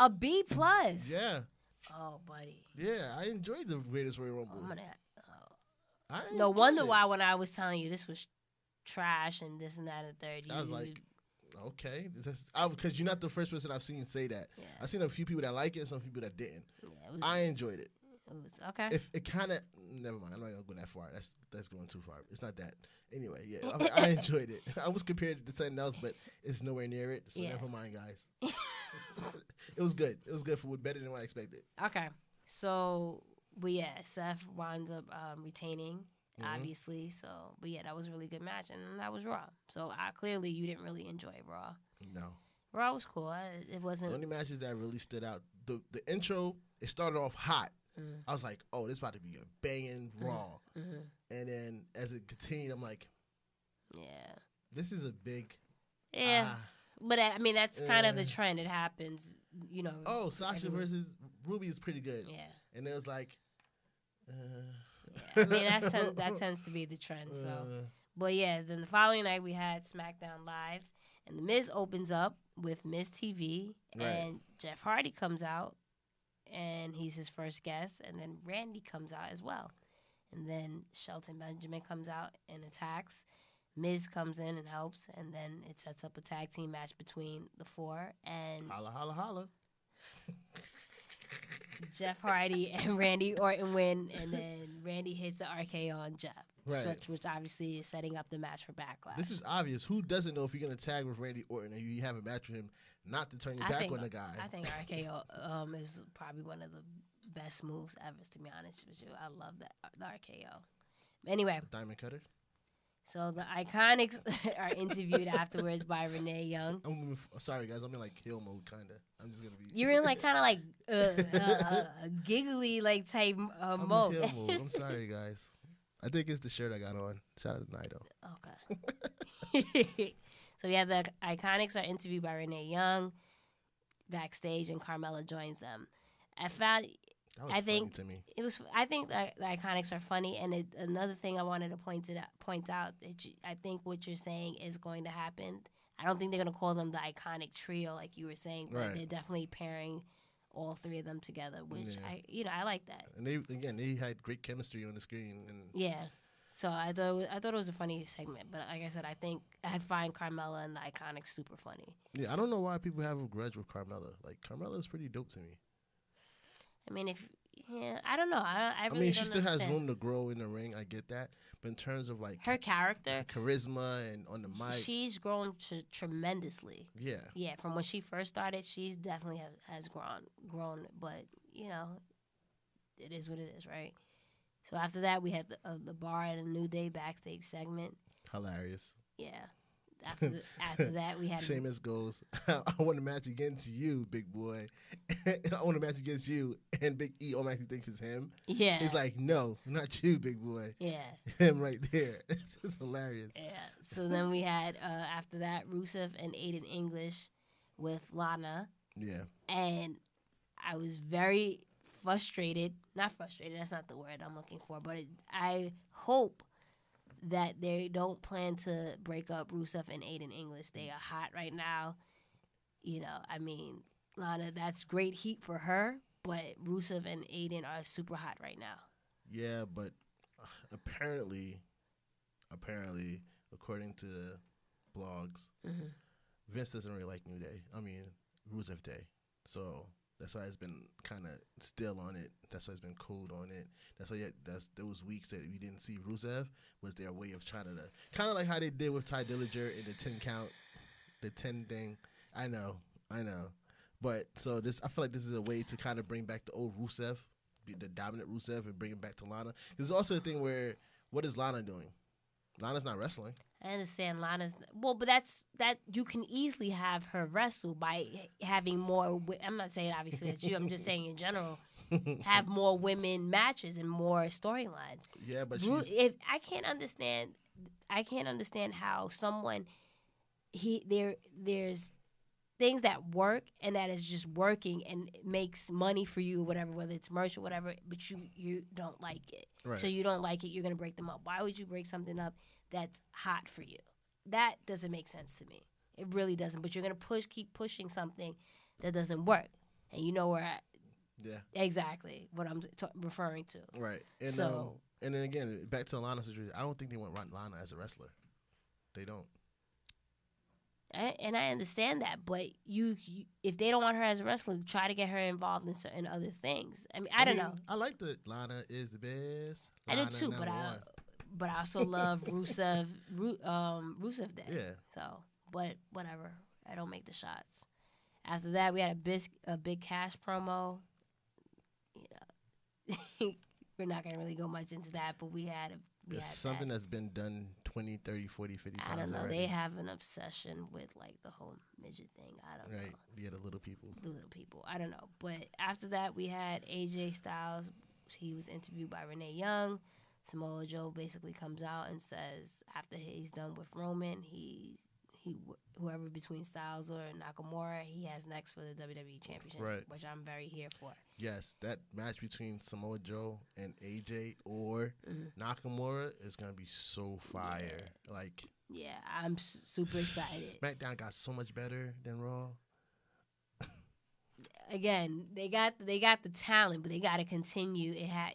A B+. Yeah. Oh, buddy. Yeah, I enjoyed the Greatest Royal Rumble. No wonder why when I was telling you this was trash and this and that and third. I was like, okay, because you're not the first person I've seen say that. Yeah. I've seen a few people that like it and some people that didn't. Yeah, I enjoyed it. It was okay. If it kind of, never mind. I'm not gonna go that far. That's going too far. It's not that. Anyway, yeah, I enjoyed it. I was compared to something else, but it's nowhere near it. So never mind, guys. It was good. It was good for better than what I expected. Okay, so Seth winds up retaining. Obviously, so but that was a really good match, and that was Raw. So clearly you didn't really enjoy Raw. No, Raw was cool. It wasn't the only matches that really stood out. The intro, it started off hot. I was like, oh, this is about to be a banging Raw, and then as it continued, I'm like, yeah, this is a big but I mean that's kind of the trend. It happens, you know. Oh, Sasha versus Ruby is pretty good. Yeah, and it was like. I mean, that tends to be the trend. So, but then the following night we had SmackDown Live, and The Miz opens up with Miz TV, and Jeff Hardy comes out, and he's his first guest, and then Randy comes out as well, and then Shelton Benjamin comes out and attacks. Miz comes in and helps, and then it sets up a tag team match between the four and holla holla holla. Jeff Hardy and Randy Orton win, and then Randy hits an RKO on Jeff, which obviously is setting up the match for Backlash. This is obvious. Who doesn't know if you're going to tag with Randy Orton and you have a match with him, not to turn your back on the guy? I think RKO is probably one of the best moves ever, to be honest with you. I love the RKO. Anyway. Diamond Cutter? So the Iconics are interviewed afterwards by Renee Young. I'm sorry, guys. I'm in like heel mode, kind of. I'm just gonna be. You're in like kind of like giggly like type mode. I'm in heel mode. I'm sorry, guys. I think it's the shirt I got on. Shout out to Naito. Okay. So the Iconics are interviewed by Renee Young backstage, and Carmella joins them. I think to me. It was. I think the Iconics are funny, and another thing I wanted to point out that I think what you're saying is going to happen. I don't think they're going to call them the Iconic Trio like you were saying, but they're definitely pairing all three of them together, which I like that. And they had great chemistry on the screen. And so I thought it was a funny segment, but like I said, I think I find Carmella and the Iconics super funny. Yeah, I don't know why people have a grudge with Carmella. Like Carmella is pretty dope to me. I mean, I don't know. I mean, she still has room to grow in the ring. I get that, but in terms of like her character, charisma, and on the mic, she's grown tremendously. Yeah. From when she first started, she's definitely has grown. But it is what it is, right? So after that, we had the Bar and a New Day backstage segment. Hilarious. Yeah. After that, we had Sheamus goes, I want to match against you, big boy. I want to match against you. And Big E automatically thinks it's him. Yeah. He's like, no, not you, big boy. Yeah. Him right there. It's hilarious. Yeah. So then we had, after that, Rusev and Aiden English with Lana. Yeah. And I was very frustrated. Not frustrated, that's not the word I'm looking for. But I hope that they don't plan to break up Rusev and Aiden English. They are hot right now. I mean, Lana, that's great heat for her, but Rusev and Aiden are super hot right now. Yeah, but apparently, according to the blogs, Vince doesn't really like New Day. I mean, Rusev Day. So that's why it's been kind of still on it. That's why it's been cold on it. That's why those weeks that we didn't see Rusev was their way of trying to kind of like how they did with Ty Dillinger in the 10 count, the 10 thing. I know. But so I feel like this is a way to kind of bring back the old Rusev, the dominant Rusev, and bring it back to Lana. There's also a thing where what is Lana doing? Lana's not wrestling. I understand Lana's but that you can easily have her wrestle by having more. I'm not saying obviously that's you. I'm just saying in general have more women matches and more storylines. Yeah, but if I can't understand how someone there's things that work and that is just working and it makes money for you or whatever, whether it's merch or whatever, but you don't like it. Right. So you don't like it, you're going to break them up. Why would you break something up that's hot for you? That doesn't make sense to me. It really doesn't. But you're going to keep pushing something that doesn't work. And you know where exactly what I'm referring to. Right. And and then again, back to Lana situation, I don't think they want Lana as a wrestler. They don't. And I understand that, but you if they don't want her as a wrestler, try to get her involved in certain other things. I mean, I don't know. I like that Lana is the best. I do too, but I also love Rusev Day. Yeah. So, but whatever. I don't make the shots. After that, we had a big Cash promo. You know, we're not gonna really go much into that, but we had something that's been done 20, 30, 40, 50 times. I don't know. Already. They have an obsession with like the whole midget thing. I don't know. Right. Yeah, the little people. I don't know. But after that, we had AJ Styles. He was interviewed by Renee Young. Samoa Joe basically comes out and says after he's done with Roman, whoever between Styles or Nakamura, he has next for the WWE Championship, right. Which I'm very here for. Yes, that match between Samoa Joe and AJ or Nakamura is going to be so fire. Yeah, I'm super excited. SmackDown got so much better than Raw. Again, they got the talent, but they got to continue. It had,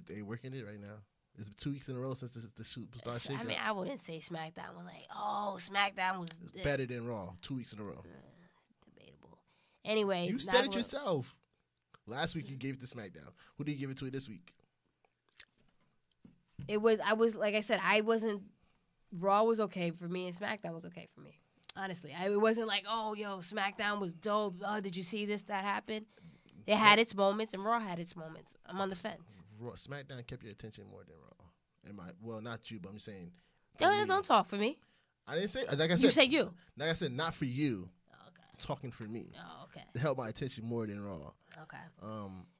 They working it right now. It's 2 weeks in a row since the superstar shakeup. I mean, I wouldn't say SmackDown was like, SmackDown was better than Raw. 2 weeks in a row. Debatable. Anyway, you said it yourself. Last week you gave it to SmackDown. Who did you give it to this week? I was like I said, I wasn't. Raw was okay for me, and SmackDown was okay for me. Honestly, it wasn't like, SmackDown was dope. Oh, did you see this? That happened. It had its moments, and Raw had its moments. I'm on the fence. SmackDown kept your attention more than Raw. Well, not you, but I'm saying. Don't talk for me. I didn't say. Like I said, you say you. Like I said, not for you. Okay. Talking for me. Oh, okay. It held my attention more than Raw. Okay.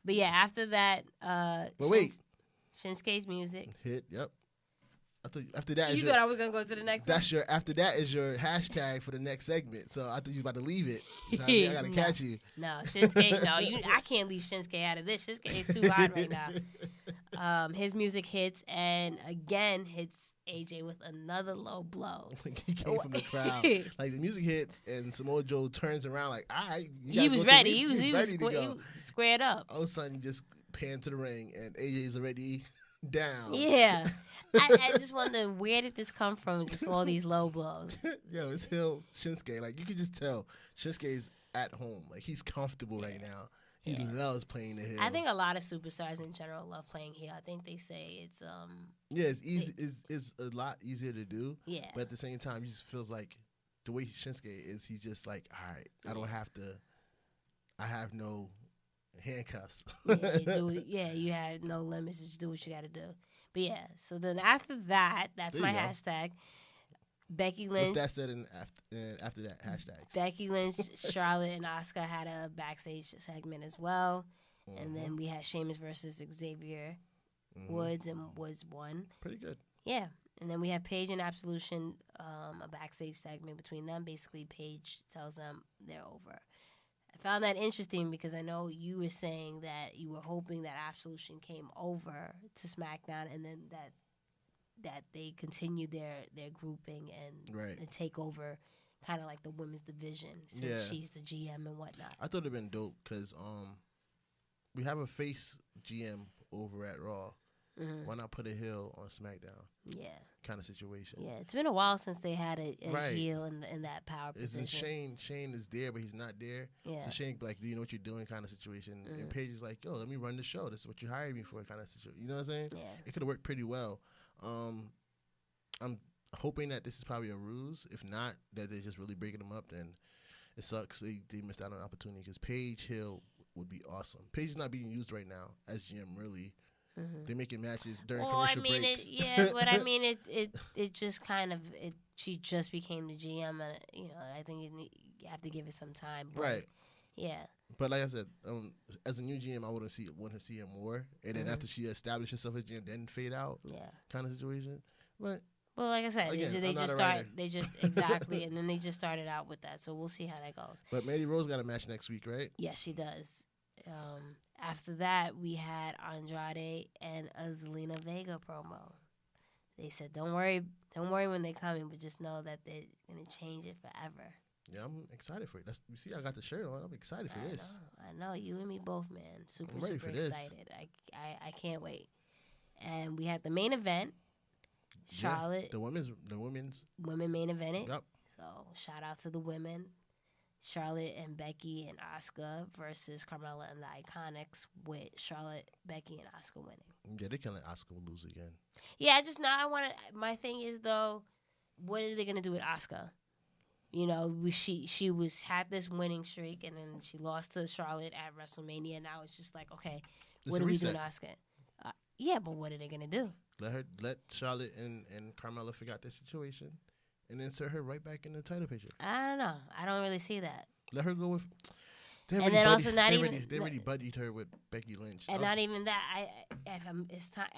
But yeah, after that, Shinsuke's music hit. Yep. After that, you thought I was gonna go to the next. After that is your hashtag for the next segment. So I thought you was about to leave it. I gotta catch you. No, Shinsuke. No, I can't leave Shinsuke out of this. Shinsuke is too hot right now. His music hits and again hits AJ with another low blow. He came from the crowd. The music hits and Samoa Joe turns around like, all right. He was ready. He was squared up. All of a sudden, he just panned to the ring and AJ's already down. Yeah. I just wonder, where did this come from? Just all these low blows. Yo, it's Hill Shinsuke. You can just tell Shinsuke's at home. He's comfortable right now. He loves playing the heel. I think a lot of superstars in general love playing heel. I think they say it's it's easy. It's a lot easier to do. Yeah. But at the same time, he just feels like the way Shinsuke is. He's just like, all right, I don't have to. I have no handcuffs. You have no limits. Just do what you got to do. But yeah, so then after that, that's my hashtag. Becky Lynch. What's that said after that hashtag? Becky Lynch, Charlotte, and Asuka had a backstage segment as well. And then we had Sheamus versus Xavier Woods, and Woods won. Pretty good. Yeah. And then we have Paige and Absolution, a backstage segment between them. Basically, Paige tells them they're over. I found that interesting because I know you were saying that you were hoping that Absolution came over to SmackDown and then that they continue their grouping and take over kind of like the women's division since she's the GM and whatnot. I thought it would have been dope because we have a face GM over at Raw. Mm-hmm. Why not put a heel on SmackDown? Yeah. Kind of situation. Yeah, it's been a while since they had a heel in that power position. Shane is there, but he's not there. Yeah. So Shane like, do you know what you're doing kind of situation. Mm-hmm. And Paige is like, yo, let me run the show. This is what you hired me for kind of situation. You know what I'm saying? Yeah. It could have worked pretty well. I'm hoping that this is probably a ruse. If not, that they're just really breaking them up, then it sucks. They missed out on an opportunity because Paige Hill would be awesome. Paige is not being used right now as GM, really. Mm-hmm. They're making matches during commercial breaks. But I mean, it just kind of she just became the GM, and I think you have to give it some time. But, right. Yeah. But like I said, as a new GM, I want to see him more, and then after she established herself as GM, then fade out. Yeah. Kind of situation. But well, like I said, again, they just exactly, and then they just started out with that. So we'll see how that goes. But Mandy Rose got a match next week, right? Yes, she does. After that, we had Andrade and a Zelina Vega promo. They said, "Don't worry when they're coming, but just know that they're gonna change it forever." Yeah, I'm excited for it. You see, I got the shirt on. I'm excited for this. I know. You and me both, man. Super excited. I can't wait. And we had the main event. Charlotte. Yeah, the women's main evented. Yep. So shout out to the women. Charlotte and Becky and Asuka versus Carmella and the Iconics, with Charlotte, Becky, and Asuka winning. Yeah, they can't let Asuka lose again. Yeah, my thing is, though, what are they gonna do with Asuka? You know, she had this winning streak, and then she lost to Charlotte at WrestleMania. Now it's just like, okay, what are we doing to Asuka? Yeah, but what are they gonna do? Let Charlotte and Carmella figure out their situation, and then insert her right back in the title picture. I don't know. I don't really see that. Let her go with. They already buddied her with Becky Lynch, and not even that. It's time.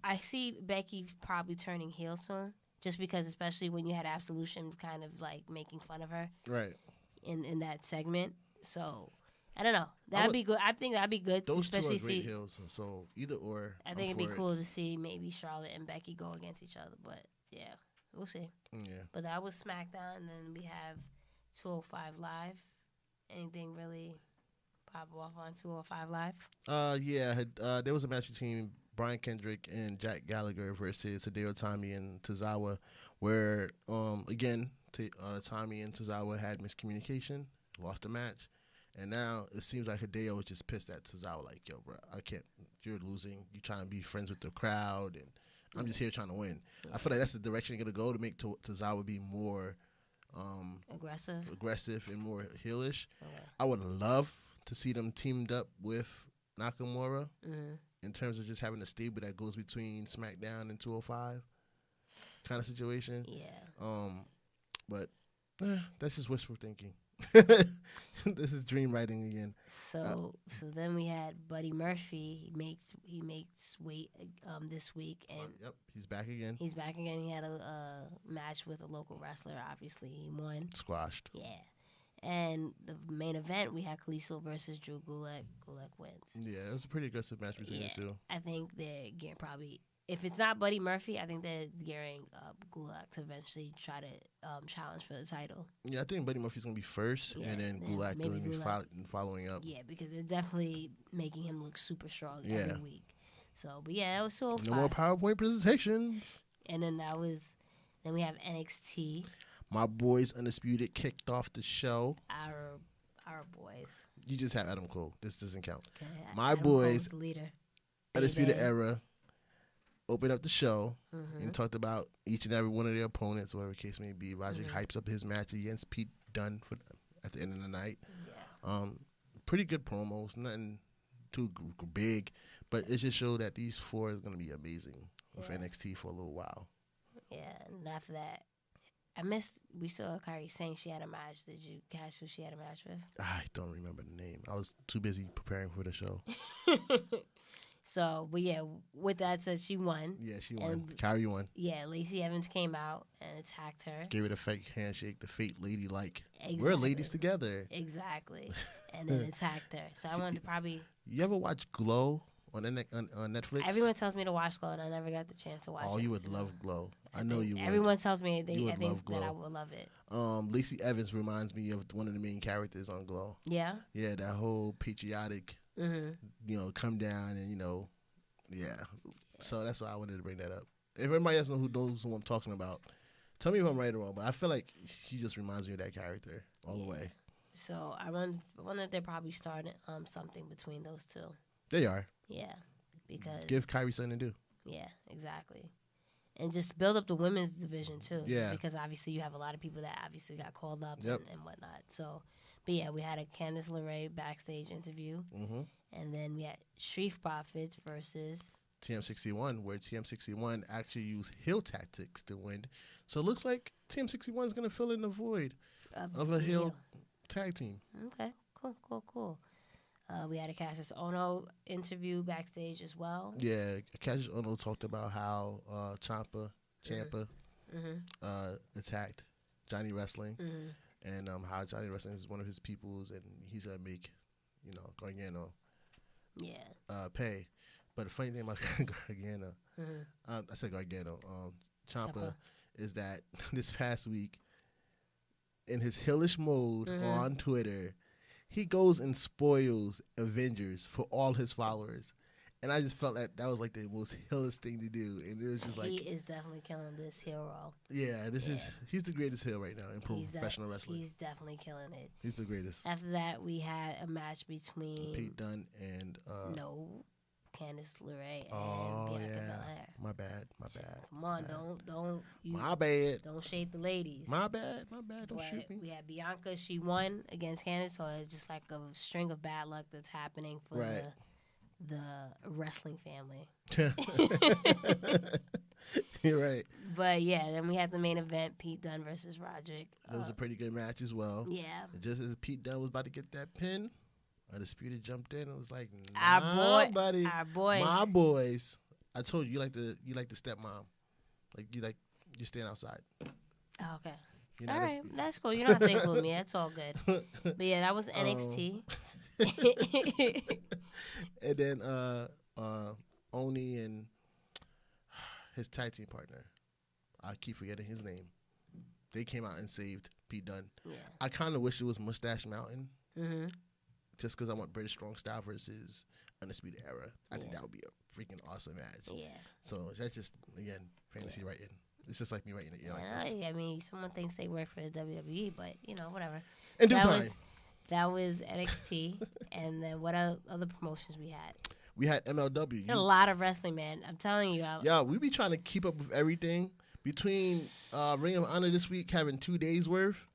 I see Becky probably turning heel soon, just because, especially when you had Absolution kind of like making fun of her, right? In that segment, so. I don't know. That'd be good. I think that'd be good. Those especially two are great heels, so either or. I think it'd be cool to see maybe Charlotte and Becky go against each other, but yeah, we'll see. Yeah. But that was SmackDown, and then we have 205 Live. Anything really pop off on 205 Live? Yeah. There was a match between Brian Kendrick and Jack Gallagher versus Hideo Itami and Tozawa, where again, Itami and Tozawa had miscommunication, lost the match. And now it seems like Hideo is just pissed at Tozawa, like, yo, bro, I can't. You're losing. You're trying to be friends with the crowd, and I'm just here trying to win. I feel like that's the direction you're going to go to make Tozawa be more aggressive and more heelish. Okay. I would love to see them teamed up with Nakamura in terms of just having a stable that goes between SmackDown and 205 kind of situation. Yeah. But that's just wishful thinking. This is dream writing again. So then we had Buddy Murphy. He makes weight this week, and he's back again. He had a match with a local wrestler. Obviously, he won. Squashed. Yeah. And the main event, we had Kalisto versus Drew Gulak. Gulak wins. Yeah, it was a pretty aggressive match between the two. I think they're getting probably. If it's not Buddy Murphy, I think they're gearing Gulak to eventually try to challenge for the title. Yeah, I think Buddy Murphy's going to be first, and then Gulak going to be following up. Yeah, because they're definitely making him look super strong every week. So, but yeah, that was 205. No more PowerPoint presentations. And then then we have NXT. My boys Undisputed kicked off the show. Our boys. You just have Adam Cole. This doesn't count. Okay, My Adam boys, Cole's the leader. Undisputed Era, opened up the show and talked about each and every one of their opponents, whatever the case may be. Roger hypes up his match against Pete Dunne at the end of the night. Yeah. Pretty good promos, nothing too big, but it just showed that these four is going to be amazing with NXT for a little while. Yeah, and after that, we saw Kairi saying she had a match. Did you catch who she had a match with? I don't remember the name. I was too busy preparing for the show. So, but yeah, with that said, she won. Yeah, she won. Kairi won. Yeah, Lacey Evans came out and attacked her. Gave her the fake handshake, the fake lady-like. Exactly. We're ladies together. Exactly. And then attacked her. So I wanted to probably... You ever watch Glow on Netflix? Everyone tells me to watch Glow, and I never got the chance to watch it. Oh, you would love Glow. I know you would. Everyone tells me that I would love it. Lacey Evans reminds me of one of the main characters on Glow. Yeah? Yeah, that whole patriotic... come down and, yeah. So that's why I wanted to bring that up. If everybody else knows who I'm talking about, tell me if I'm right or wrong, but I feel like she just reminds me of that character all the way. So I wonder if they're probably starting something between those two. They are. Yeah, because... Give Kairi something to do. Yeah, exactly. And just build up the women's division, too. Yeah. Because obviously you have a lot of people that obviously got called up and whatnot. So... But yeah, we had a Candice LeRae backstage interview. And then we had Street Profits versus... TM61, where TM61 actually used heel tactics to win. So it looks like TM61 is going to fill in the void of a heel tag team. Okay, Cool. We had a Cassius Ono interview backstage as well. Yeah, Cassius Ono talked about how Ciampa attacked Johnny Wrestling, and how Johnny Wrestling is one of his peoples, and he's gonna make, Gargano, pay. But the funny thing about Gargano, I said Gargano, Ciampa, is that this past week, in his hillish mode on Twitter, he goes and spoils Avengers for all his followers. And I just felt that was like the most hillish thing to do. And it was just like... He is definitely killing this hero. Yeah, he's the greatest heel right now in professional wrestling. He's definitely killing it. He's the greatest. After that, we had a match between... Pete Dunne and... Candice LeRae and Bianca Belair. My bad. Come on, don't. My bad. Don't shade the ladies. My bad. Don't shoot me. We had Bianca. She won against Candice, so it's just like a string of bad luck that's happening for the wrestling family. You're right. But yeah, then we had the main event, Pete Dunne versus Roderick. It was a pretty good match as well. Yeah. Just as Pete Dunne was about to get that pin, Undisputed jumped in and was like, buddy, our boys. My boys. I told you, you like the stepmom. Like you stand outside. Oh, okay. All right. That's cool. You don't have to include me. That's all good. But yeah, that was NXT. And then Oni and his tag team partner, I keep forgetting his name. They came out and saved Pete Dunne. Yeah. I kind of wish it was Mustache Mountain. Just because I want British Strong Style versus Undisputed Era. I think that would be a freaking awesome match. Yeah. So that's just, again, fantasy writing. It's just like me writing it like this. I mean, someone thinks they work for the WWE, but, whatever. In due time. That was NXT. And then what other promotions we had? We had MLW. A lot of wrestling, man. I'm telling you. Yeah, we be trying to keep up with everything. Between Ring of Honor this week having 2 days worth.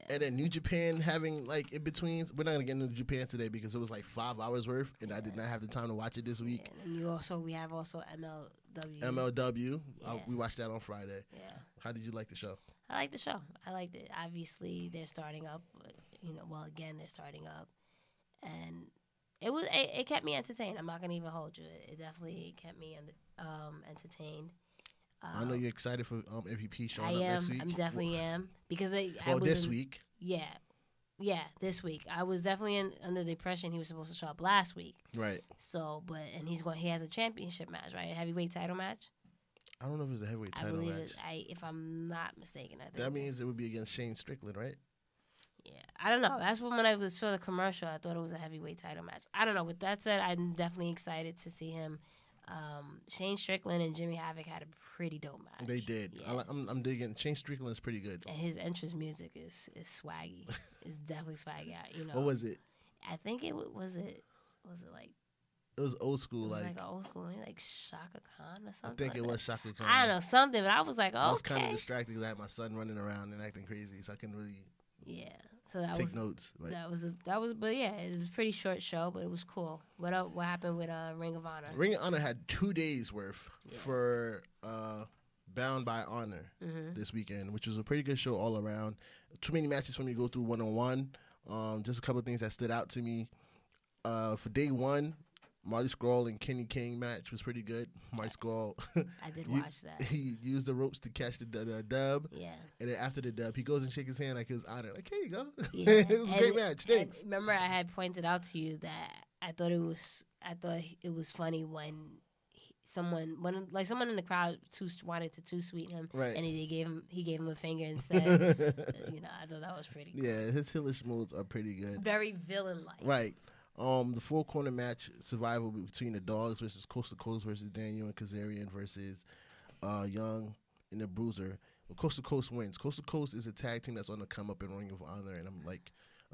And then New Japan having, like, in between. We're not going to get into Japan today because it was, like, 5 hours worth. And I did not have the time to watch it this week. And we have also MLW. MLW. Yeah. We watched that on Friday. Yeah. How did you like the show? I liked the show. I liked it. Obviously, they're starting up. They're starting up. And it kept me entertained. I'm not going to even hold you. It definitely kept me entertained. I know you're excited for MVP showing up next week. I definitely am. Because this week. Yeah. Yeah, this week. I was definitely under the impression he was supposed to show up last week. Right. So, he has a championship match, right? A heavyweight title match? I don't know if it's a heavyweight title match. I believe if I'm not mistaken. I think that means it would be against Shane Strickland, right? Yeah. I don't know. That's when I saw the commercial, I thought it was a heavyweight title match. I don't know. With that said, I'm definitely excited to see him. Shane Strickland and Jimmy Havoc had a pretty dope match. They did. Yeah. I'm digging. Shane Strickland is pretty good. And his entrance music is swaggy. It's definitely swaggy. What was it? I think it was it like. It was old school, like an old school, like Shaka Khan or something. I think it was Shaka Khan. I don't know something, but I was like, I was kind of distracted because I had my son running around and acting crazy, so I couldn't really. Yeah. So take notes. But. But yeah, it was a pretty short show, but it was cool. What happened with Ring of Honor? Ring of Honor had 2 days worth for Bound by Honor this weekend, which was a pretty good show all around. Too many matches for me to go through 1-on-1. Just a couple of things that stood out to me. For day 1, Marty Scurll and Kenny King match was pretty good. Marty Scurll. I did watch that. He used the ropes to catch the dub. Yeah. And then after the dub, he goes and shakes his hand like his honor. Like, here you go. Yeah. It was a great match. Thanks. Remember, I had pointed out to you that I thought it was funny when someone in the crowd wanted to sweet him, right? And he gave him a finger instead. I thought that was pretty cool. Yeah, his hillish moves are pretty good. Very villain-like. Right. The 4-corner match survival between the Dogs versus Coast to Coast versus Daniel and Kazarian versus Young and the Bruiser. Well, Coast to Coast wins. Coast to Coast is a tag team that's on the come up in Ring of Honor, and I'm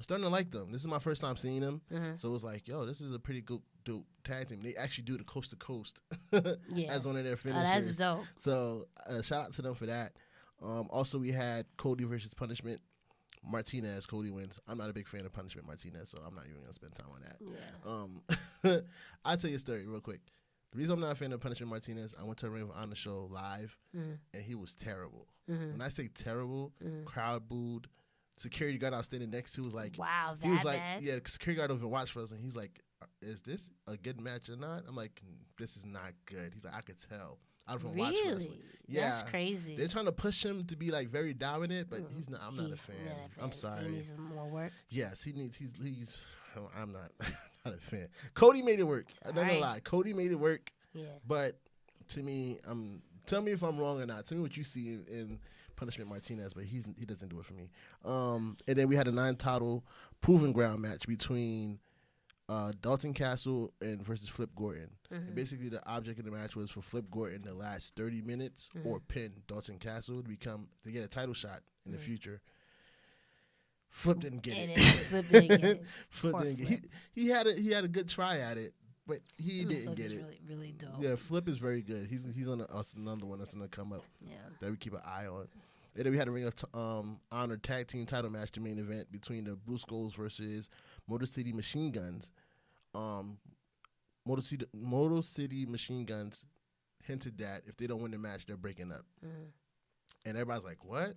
starting to like them. This is my first time seeing them, so it was like, yo, this is a pretty good dope tag team. They actually do the Coast to Coast as one of their finishers. Oh, that's dope. So shout out to them for that. Also, we had Cody versus Punishment Martinez. Cody wins. I'm not a big fan of Punishment Martinez, so I'm not even gonna spend time on that. Yeah. I'll tell you a story real quick. The reason I'm not a fan of Punishment Martinez, I went to a Ring of Honor show live, and he was terrible. When I say terrible, crowd booed, security guard I was standing next to was like, wow, he was like, bad? yeah, the security guard doesn't watch for us, and he's like, is this a good match or not? I'm like, this is not good. He's like, I could tell. I don't watch wrestling. Yeah, that's crazy. They're trying to push him to be like very dominant, but he's not. I'm not a fan. I'm sorry. He needs more work. Yes, he needs. He's. I'm not. Not a fan. Cody made it work. I'm not gonna lie. Cody made it work. Yeah. But to me, tell me if I'm wrong or not. Tell me what you see in Punishment Martinez, but he doesn't do it for me. And then we had a 9-title Proving Ground match between Dalton Castle and versus Flip Gordon. And basically, the object of the match was for Flip Gordon to last 30 minutes or pin Dalton Castle to get a title shot in the future. Flip didn't get it. Flip didn't get it. Flip didn't get it. He had a good try at it, but he didn't get it. Really, really dope. Yeah, Flip is very good. He's on another one that's gonna come up. Yeah. That we keep an eye on. And then we had a Ring of Honor tag team title match, the main event between the Briscoes versus Motor City Machine Guns. Motor City Machine Guns hinted that if they don't win the match, they're breaking up. And everybody's like, what?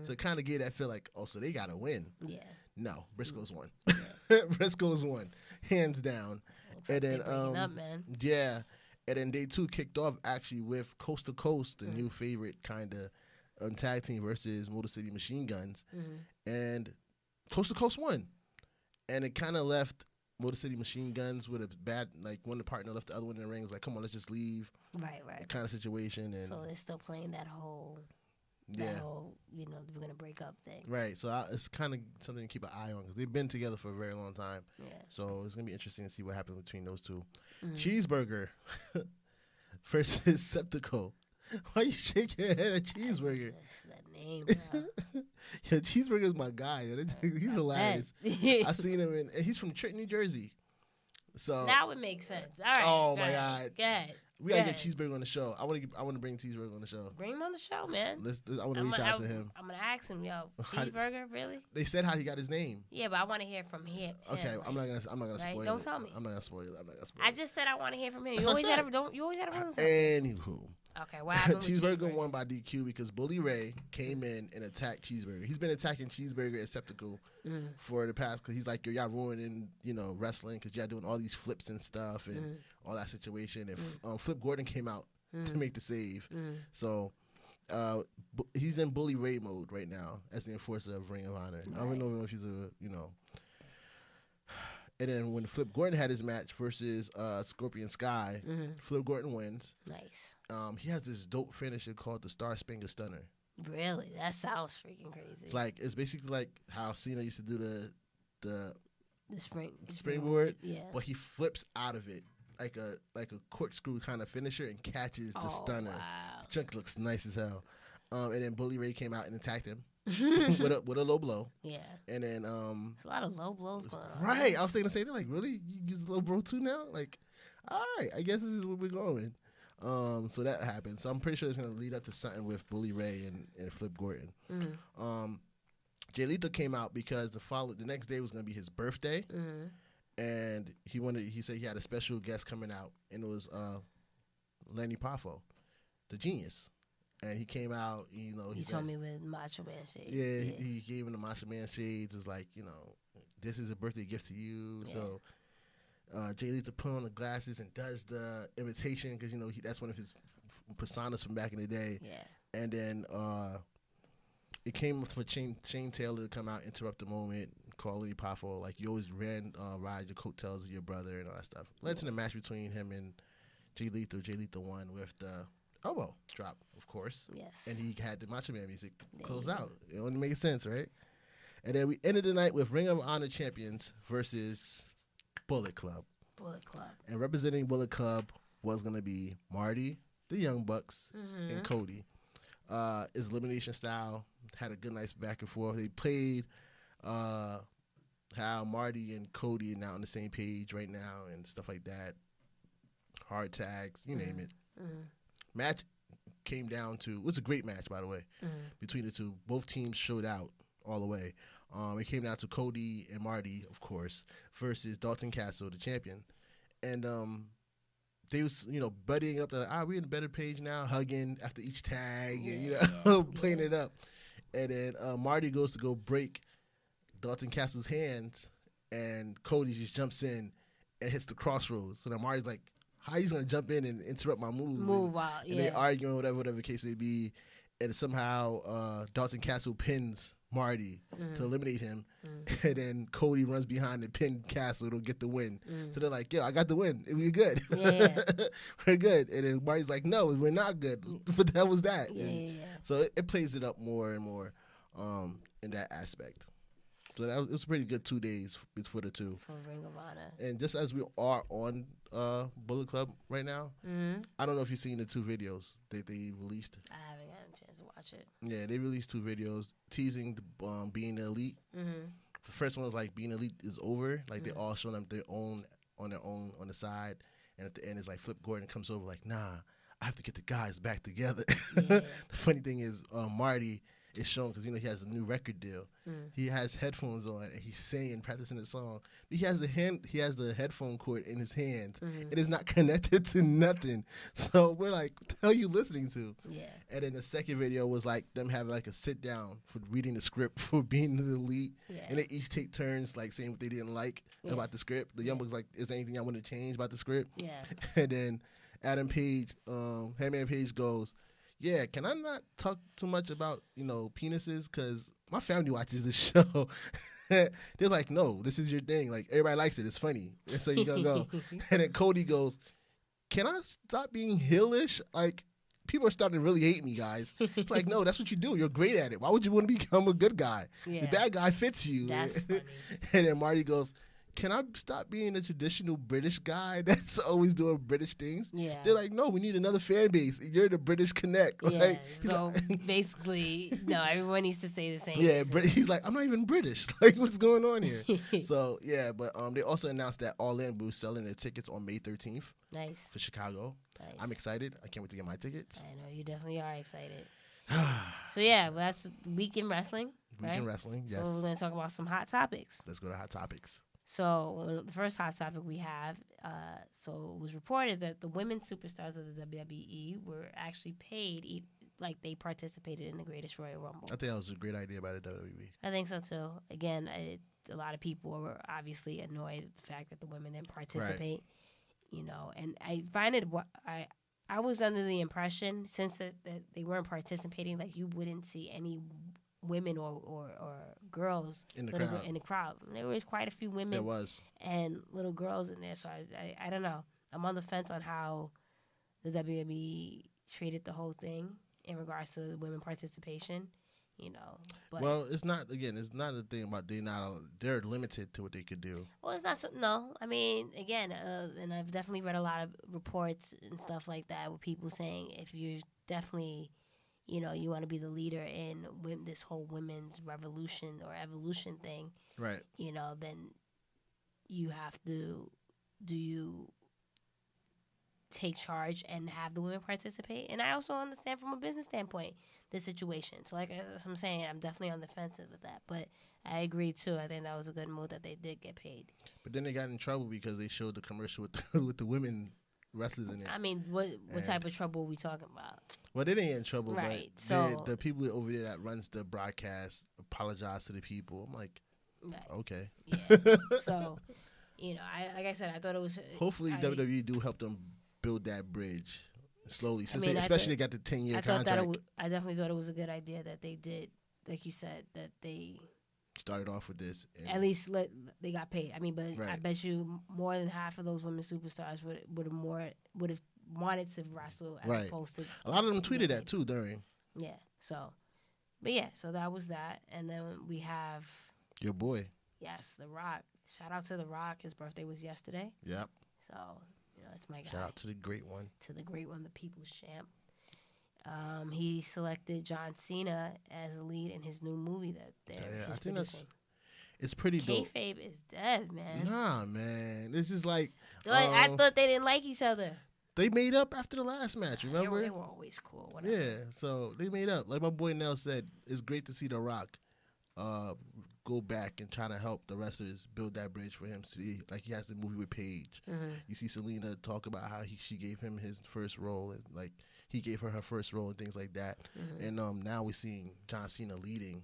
So it kind of gave that feel like, oh, so they got to win. Yeah. No, Briscoes won. Briscoes won, hands down. And then, up, man. Yeah. And then day 2 kicked off actually with Coast to Coast, the new favorite kind of tag team versus Motor City Machine Guns. And Coast to Coast won. And it kind of left Motor City Machine Guns with a bad, like one partner left the other one in the ring. It was like, come on, let's just leave. Right. Kind of situation. And so they're still playing that whole... we're going to break up thing. Right. So it's kind of something to keep an eye on because they've been together for a very long time. Yeah. So it's going to be interesting to see what happens between those two. Cheeseburger versus Septico. Why you shake your head at Cheeseburger? That name, bro. Yeah, Cheeseburger's my guy. He's hilarious. I seen him, and he's from Trenton, New Jersey. So that would make sense. All right. Oh, my God. Go ahead. We gotta get Cheeseburger on the show. I want to bring Cheeseburger on the show. Bring him on the show, man. I want to reach out to him. I'm gonna ask him, yo, Cheeseburger, really? They said how he got his name. Yeah, but I want to hear from him. Okay, I'm not gonna spoil it. Don't tell me. I'm not gonna spoil it. I just said I want to hear from him. You always had a room. Anywho. Okay, what happened with Cheeseburger won by DQ because Bully Ray came in and attacked Cheeseburger. He's been attacking Cheeseburger and Septical for the past because he's like, yo, y'all ruining, wrestling because y'all doing all these flips and stuff and all that situation. And Flip Gordon came out to make the save. So he's in Bully Ray mode right now as the enforcer of Ring of Honor. Right. I don't know if he's And then when Flip Gordon had his match versus Scorpion Sky, Flip Gordon wins. Nice. He has this dope finisher called the Star Spangled Stunner. Really? That sounds freaking crazy. It's basically like how Cena used to do the springboard. Yeah. But he flips out of it like a corkscrew kind of finisher and catches the stunner. Wow. The chunk looks nice as hell. And then Bully Ray came out and attacked him with a low blow. Yeah. And then there's a lot of low blows going on. Right. I was thinking the same thing. Like, really? You use low blow too now? Like, all right. I guess this is where we're going. So that happened. So I'm pretty sure it's gonna lead up to something with Bully Ray and Flip Gordon. Jay Lethal came out because the next day was gonna be his birthday, and he said he had a special guest coming out, and it was Lenny Poffo, the Genius. And he came out, he told me with Macho Man shades. Yeah, he gave him the Macho Man shades. It was like, this is a birthday gift to you. Yeah. So Jay Lethal put on the glasses and does the imitation because, that's one of his personas from back in the day. Yeah. And then it came for Shane Taylor to come out, interrupt the moment, call Lenny Poffo, like, you always ride your coattails of your brother and all that stuff. Led to the match between him and Jay Lethal. Jay Lethal won with the elbow drop, of course. Yes. And he had the Macho Man music close out. It only makes sense, right? And then we ended the night with Ring of Honor champions versus Bullet Club. Bullet Club. And representing Bullet Club was going to be Marty, the Young Bucks, and Cody. His elimination style had a good, nice back and forth. They played how Marty and Cody are now on the same page right now and stuff like that. Hard tags, you name it. Match came down to, it was a great match, by the way, between the two. Both teams showed out all the way. It came down to Cody and Marty, of course, versus Dalton Castle, the champion. And they was, buddying up. They're like, we're in a better page now, hugging after each tag, and, playing it up. And then Marty goes to go break Dalton Castle's hands, and Cody just jumps in and hits the crossroads. So then Marty's like, how he's going to jump in and interrupt my move? Out, and they arguing, whatever the case may be. And somehow Dalton Castle pins Marty to eliminate him. And then Cody runs behind and pin Castle to get the win. So they're like, yo, I got the win. We're good. Yeah. We're good. And then Marty's like, no, we're not good. What the hell was that? Yeah. So it plays it up more and more in that aspect. So it was a pretty good 2 days for the two. For Ring of Honor. And just as we are on Bullet Club right now, I don't know if you've seen the 2 videos that they released. I haven't gotten a chance to watch it. Yeah, they released 2 videos teasing being the elite. The first one was like being elite is over. Like they all showing up their own on the side. And at the end, it's like Flip Gordon comes over like, nah, I have to get the guys back together. Yeah. The funny thing is Marty is shown because he has a new record deal. He has headphones on and he's singing, practicing the song. But he has the headphone cord in his hands. It is not connected to nothing. So we're like, what the hell are you listening to? Yeah. And then the second video was like them having like a sit down for reading the script for being the elite. Yeah. And they each take turns like saying what they didn't like about the script. The young buck's like, is there anything I want to change about the script? Yeah. And then Adam Page, Hangman Page goes, yeah, can I not talk too much about, penises? Because my family watches this show. They're like, no, this is your thing. Like, everybody likes it. It's funny. And so you gotta go. And then Cody goes, can I stop being heelish? Like, people are starting to really hate me, guys. It's like, no, that's what you do. You're great at it. Why would you want to become a good guy? Yeah. The bad guy fits you. That's funny. And then Marty goes, can I stop being a traditional British guy that's always doing British things? Yeah. They're like, no, we need another fan base. You're the British Connect. Yeah. Like, So basically, no, everyone needs to say the same. yeah, he's like, I'm not even British. Like, what's going on here? So, yeah, but they also announced that All In Boo's selling their tickets on May 13th. Nice. For Chicago. Nice. I'm excited. I can't wait to get my tickets. I know, you definitely are excited. So, yeah, well, that's Week in Wrestling. Week in Wrestling, yes. So we're going to talk about some hot topics. Let's go to hot topics. So the first hot topic we have, so it was reported that the women superstars of the WWE were actually paid like they participated in the Greatest Royal Rumble. I think that was a great idea by the WWE. I think so too. Again, a lot of people were obviously annoyed at the fact that the women didn't participate. Right. And I find it. I was under the impression since that they weren't participating, like you wouldn't see any women or girls in the crowd. There was quite a few women. There was. And little girls in there. So I don't know. I'm on the fence on how the WWE treated the whole thing in regards to the women participation. But well, it's not a thing about they're limited to what they could do. Well, it's not no. I mean, again, and I've definitely read a lot of reports and stuff like that with people saying if you're definitely you want to be the leader in this whole women's revolution or evolution thing. Right. Then you have to, do you take charge and have the women participate? And I also understand from a business standpoint the situation. So like I'm saying, I'm definitely on the fence with that. But I agree too. I think that was a good move that they did get paid. But then they got in trouble because they showed the commercial with the women wrestlers in it. I mean, what type of trouble are we talking about? Well, they didn't get in trouble, right. But so the people over there that runs the broadcast apologize to the people. I'm like, right. Okay. Yeah. So, like I said, I thought it was. Hopefully, WWE do help them build that bridge slowly, since they got the 10-year contract. I definitely thought it was a good idea that they did, like you said, that they started off with this. At least they got paid. I mean, but right. I bet you more than half of those women superstars would have wanted to wrestle as right. opposed to. A lot of them tweeted that too during. Yeah. So, but yeah, so that was that, and then we have your boy. Yes, The Rock. Shout out to The Rock. His birthday was yesterday. Yep. So it's my guy. Shout out to the great one. To the great one, the People's Champ. He selected John Cena as a lead in his new movie that he's producing. It's pretty dope. Kayfabe is dead, man. Nah, man. This is like... I thought they didn't like each other. They made up after the last match, remember? They were always cool. Whatever. Yeah, so they made up. Like my boy Nell said, it's great to see The Rock go back and try to help the wrestlers build that bridge for him. See, like he has the movie with Paige. Mm-hmm. You see Selena talk about how she gave him his first role, and like he gave her first role and things like that. Mm-hmm. And now we're seeing John Cena leading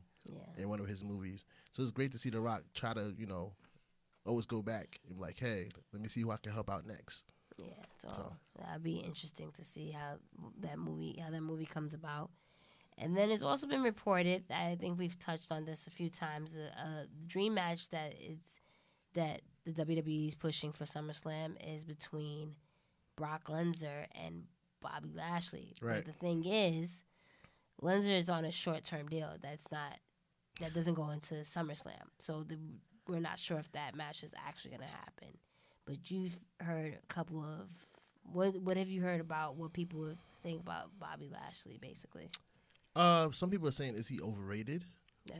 in one of his movies. So it's great to see The Rock try to, always go back and be like, hey, let me see who I can help out next. Yeah, so that'd be interesting to see how that movie comes about. And then it's also been reported, I think we've touched on this a few times, the dream match that the WWE is pushing for SummerSlam is between Brock Lesnar and Bobby Lashley. Right. But the thing is, Lesnar is on a short-term deal that doesn't go into SummerSlam. So we're not sure if that match is actually going to happen. But you've heard a couple of what have you heard about what people think about Bobby Lashley, basically? Some people are saying, is he overrated?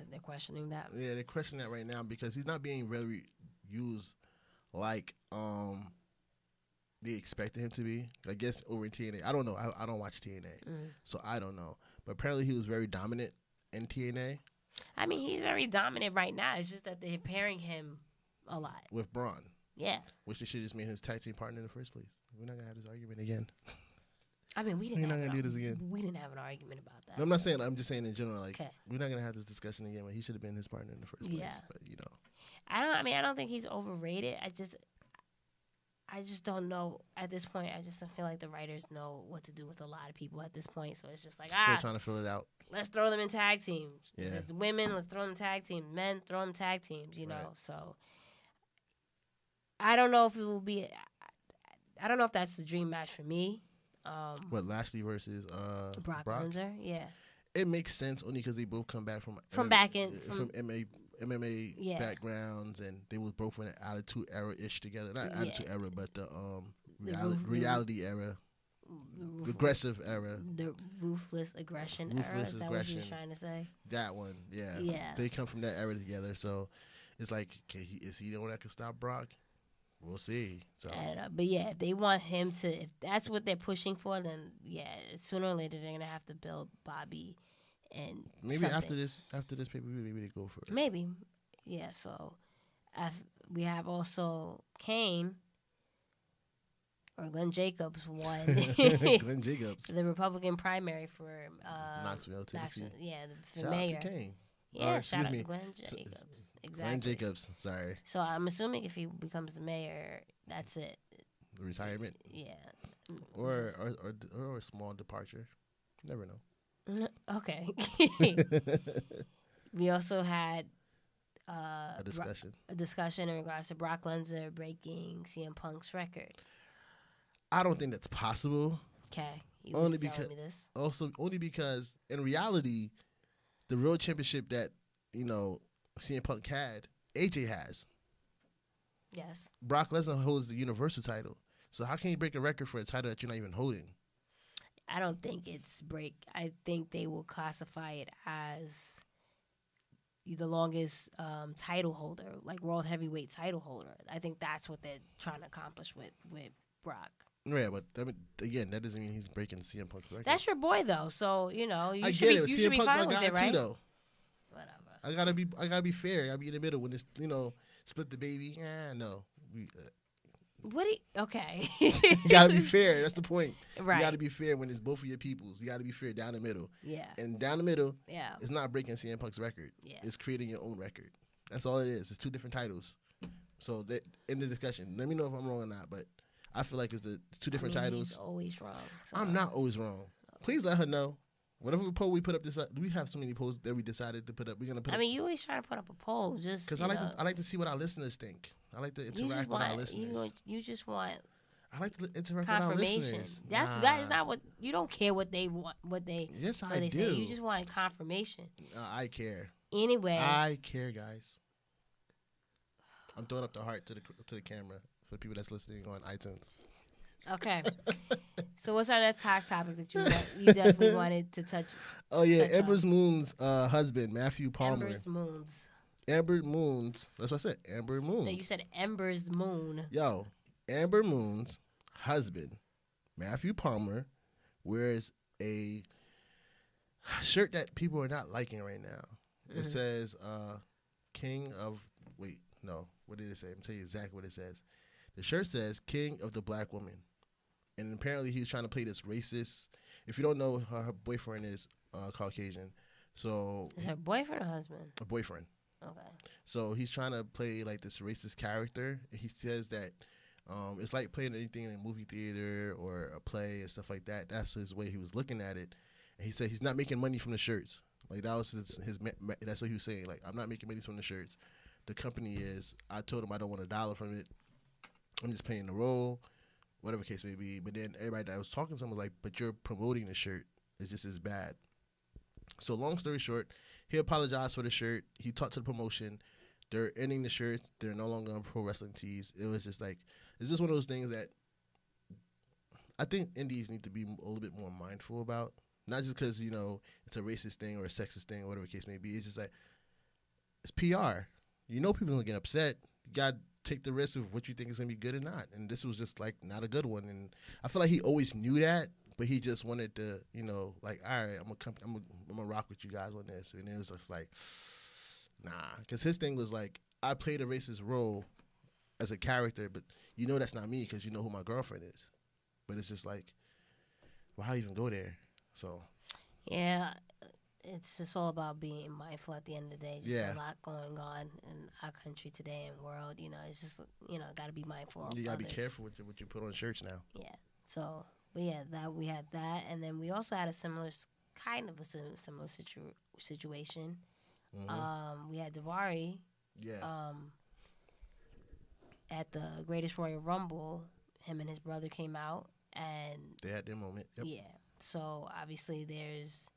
They're questioning that. Yeah, they're questioning that right now because he's not being really used like they expected him to be. I guess over in TNA. I don't know. I don't watch TNA, so I don't know. But apparently he was very dominant in TNA. I mean, he's very dominant right now. It's just that they're pairing him a lot. With Braun. Yeah. Which they should just made his tag team partner in the first place. We're not going to have this argument again. I mean, we didn't do this again. We didn't have an argument about that. No, I'm not saying. I'm just saying in general. Like, okay. We're not going to have this discussion again, but he should have been his partner in the first place. Yeah. But, I don't think he's overrated. I just don't know at this point. I just don't feel like the writers know what to do with a lot of people at this point. So it's just like, still trying to fill it out. Let's throw them in tag teams. Yeah. There's women, let's throw them in tag teams. Men, throw them in tag teams, you know. Right. So I don't know if it will be. I don't know if that's the dream match for me. What, Lashley versus Brock Lesnar? Yeah. It makes sense only because they both come back from MMA backgrounds, and they was both in the Attitude Era-ish together. Not Attitude Era, but the reality era. Aggressive era. The ruthless aggression era. Is that what you're trying to say? That one, yeah. Yeah. They come from that era together, so it's like, is he the one that can stop Brock? We'll see. So I don't know. But yeah, if they want him to, if that's what they're pushing for, then yeah, sooner or later they're gonna have to build Bobby and maybe something. after this pay-per-view, maybe they go for it. Maybe, yeah. So we have also Kane. Or Glenn Jacobs won. Glenn Jacobs. The Republican primary for Knoxville, Tennessee. For shout mayor. Out to Kane. Yeah, shout out to Glenn Jacobs. Exactly. Glenn Jacobs, sorry. So I'm assuming if he becomes the mayor, that's it. Retirement? Yeah. Or a small departure. Never know. Okay. We also had a discussion in regards to Brock Lesnar breaking CM Punk's record. I don't think that's possible. Okay. Only because in reality, the World Championship that, CM Punk had, AJ has. Yes. Brock Lesnar holds the Universal title. So how can you break a record for a title that you're not even holding? I don't think it's break. I think they will classify it as the longest title holder, like world heavyweight title holder. I think that's what they're trying to accomplish with Brock. Yeah, but again, that doesn't mean he's breaking CM Punk's record. That's your boy, though. So you I get it. You should be fine with it, right? Too, though. Whatever. I gotta be fair. I gotta be in the middle when it's split the baby. No. Okay. You gotta be fair. That's the point. Right. You gotta be fair when it's both of your peoples. You gotta be fair down the middle. Yeah. And down the middle, yeah, it's not breaking CM Punk's record. Yeah. It's creating your own record. That's all it is. It's two different titles. So in the discussion, let me know if I'm wrong or not. But I feel like it's two different titles. He's always wrong. So. I'm not always wrong. Please let her know. Whatever poll we put up we have so many polls that we decided to put up. We're gonna put. You always try to put up a poll, just because I like to see what our listeners think. I like to interact with our listeners. You just want. I like to interact with our listeners. That is not what you don't care what they want. Yes, I do. Say. You just want confirmation. I care. Anyway, I care, guys. I'm throwing up the heart to the camera for the people that's listening on iTunes. Okay. So what's our next hot topic that you definitely wanted to touch? Oh yeah, Amber Moon's husband, Matthew Palmer. Amber Moon's. That's what I said. Amber Moon. No, you said Ember's Moon. Yo, Amber Moon's husband, Matthew Palmer, wears a shirt that people are not liking right now. Mm-hmm. It says King of... Wait, no. What did it say? I'm tell you exactly what it says. The shirt says King of the Black Woman. And apparently he's trying to play this racist... If you don't know, her boyfriend is Caucasian. So is her boyfriend or husband? a boyfriend. Okay. So he's trying to play like this racist character. He says that it's like playing anything in a movie theater or a play and stuff like that. That's his way he was looking at it. And he said he's not making money from the shirts. Like that was that's what he was saying. Like, I'm not making money from the shirts. The company is. I told him I don't want $1 from it. I'm just playing the role, whatever case may be. But then everybody that was talking to him was like, but you're promoting the shirt. It's just as bad. So long story short, he apologized for the shirt. He talked to the promotion. They're ending the shirt. They're no longer on pro wrestling tees. It was just like, it's just one of those things that I think indies need to be a little bit more mindful about. Not just because, it's a racist thing or a sexist thing or whatever the case may be. It's just like, it's PR. People are going to get upset. You got to take the risk of what you think is going to be good or not. And this was just, like, not a good one. And I feel like he always knew that, but he just wanted to, like, all right, I'm going to rock with you guys on this. And it was just like, nah. Because his thing was like, I played a racist role as a character, but that's not me because you know who my girlfriend is. But it's just like, why even go there? So, yeah, it's just all about being mindful at the end of the day. Just a lot going on in our country today and world. It's just, got to be mindful. You got to be careful with what you put on shirts now. Yeah. So, but yeah, we had that. And then we also had a similar situation. Mm-hmm. We had Davari. Yeah. At the Greatest Royal Rumble, him and his brother came out. And they had their moment. Yep. Yeah. So obviously there's,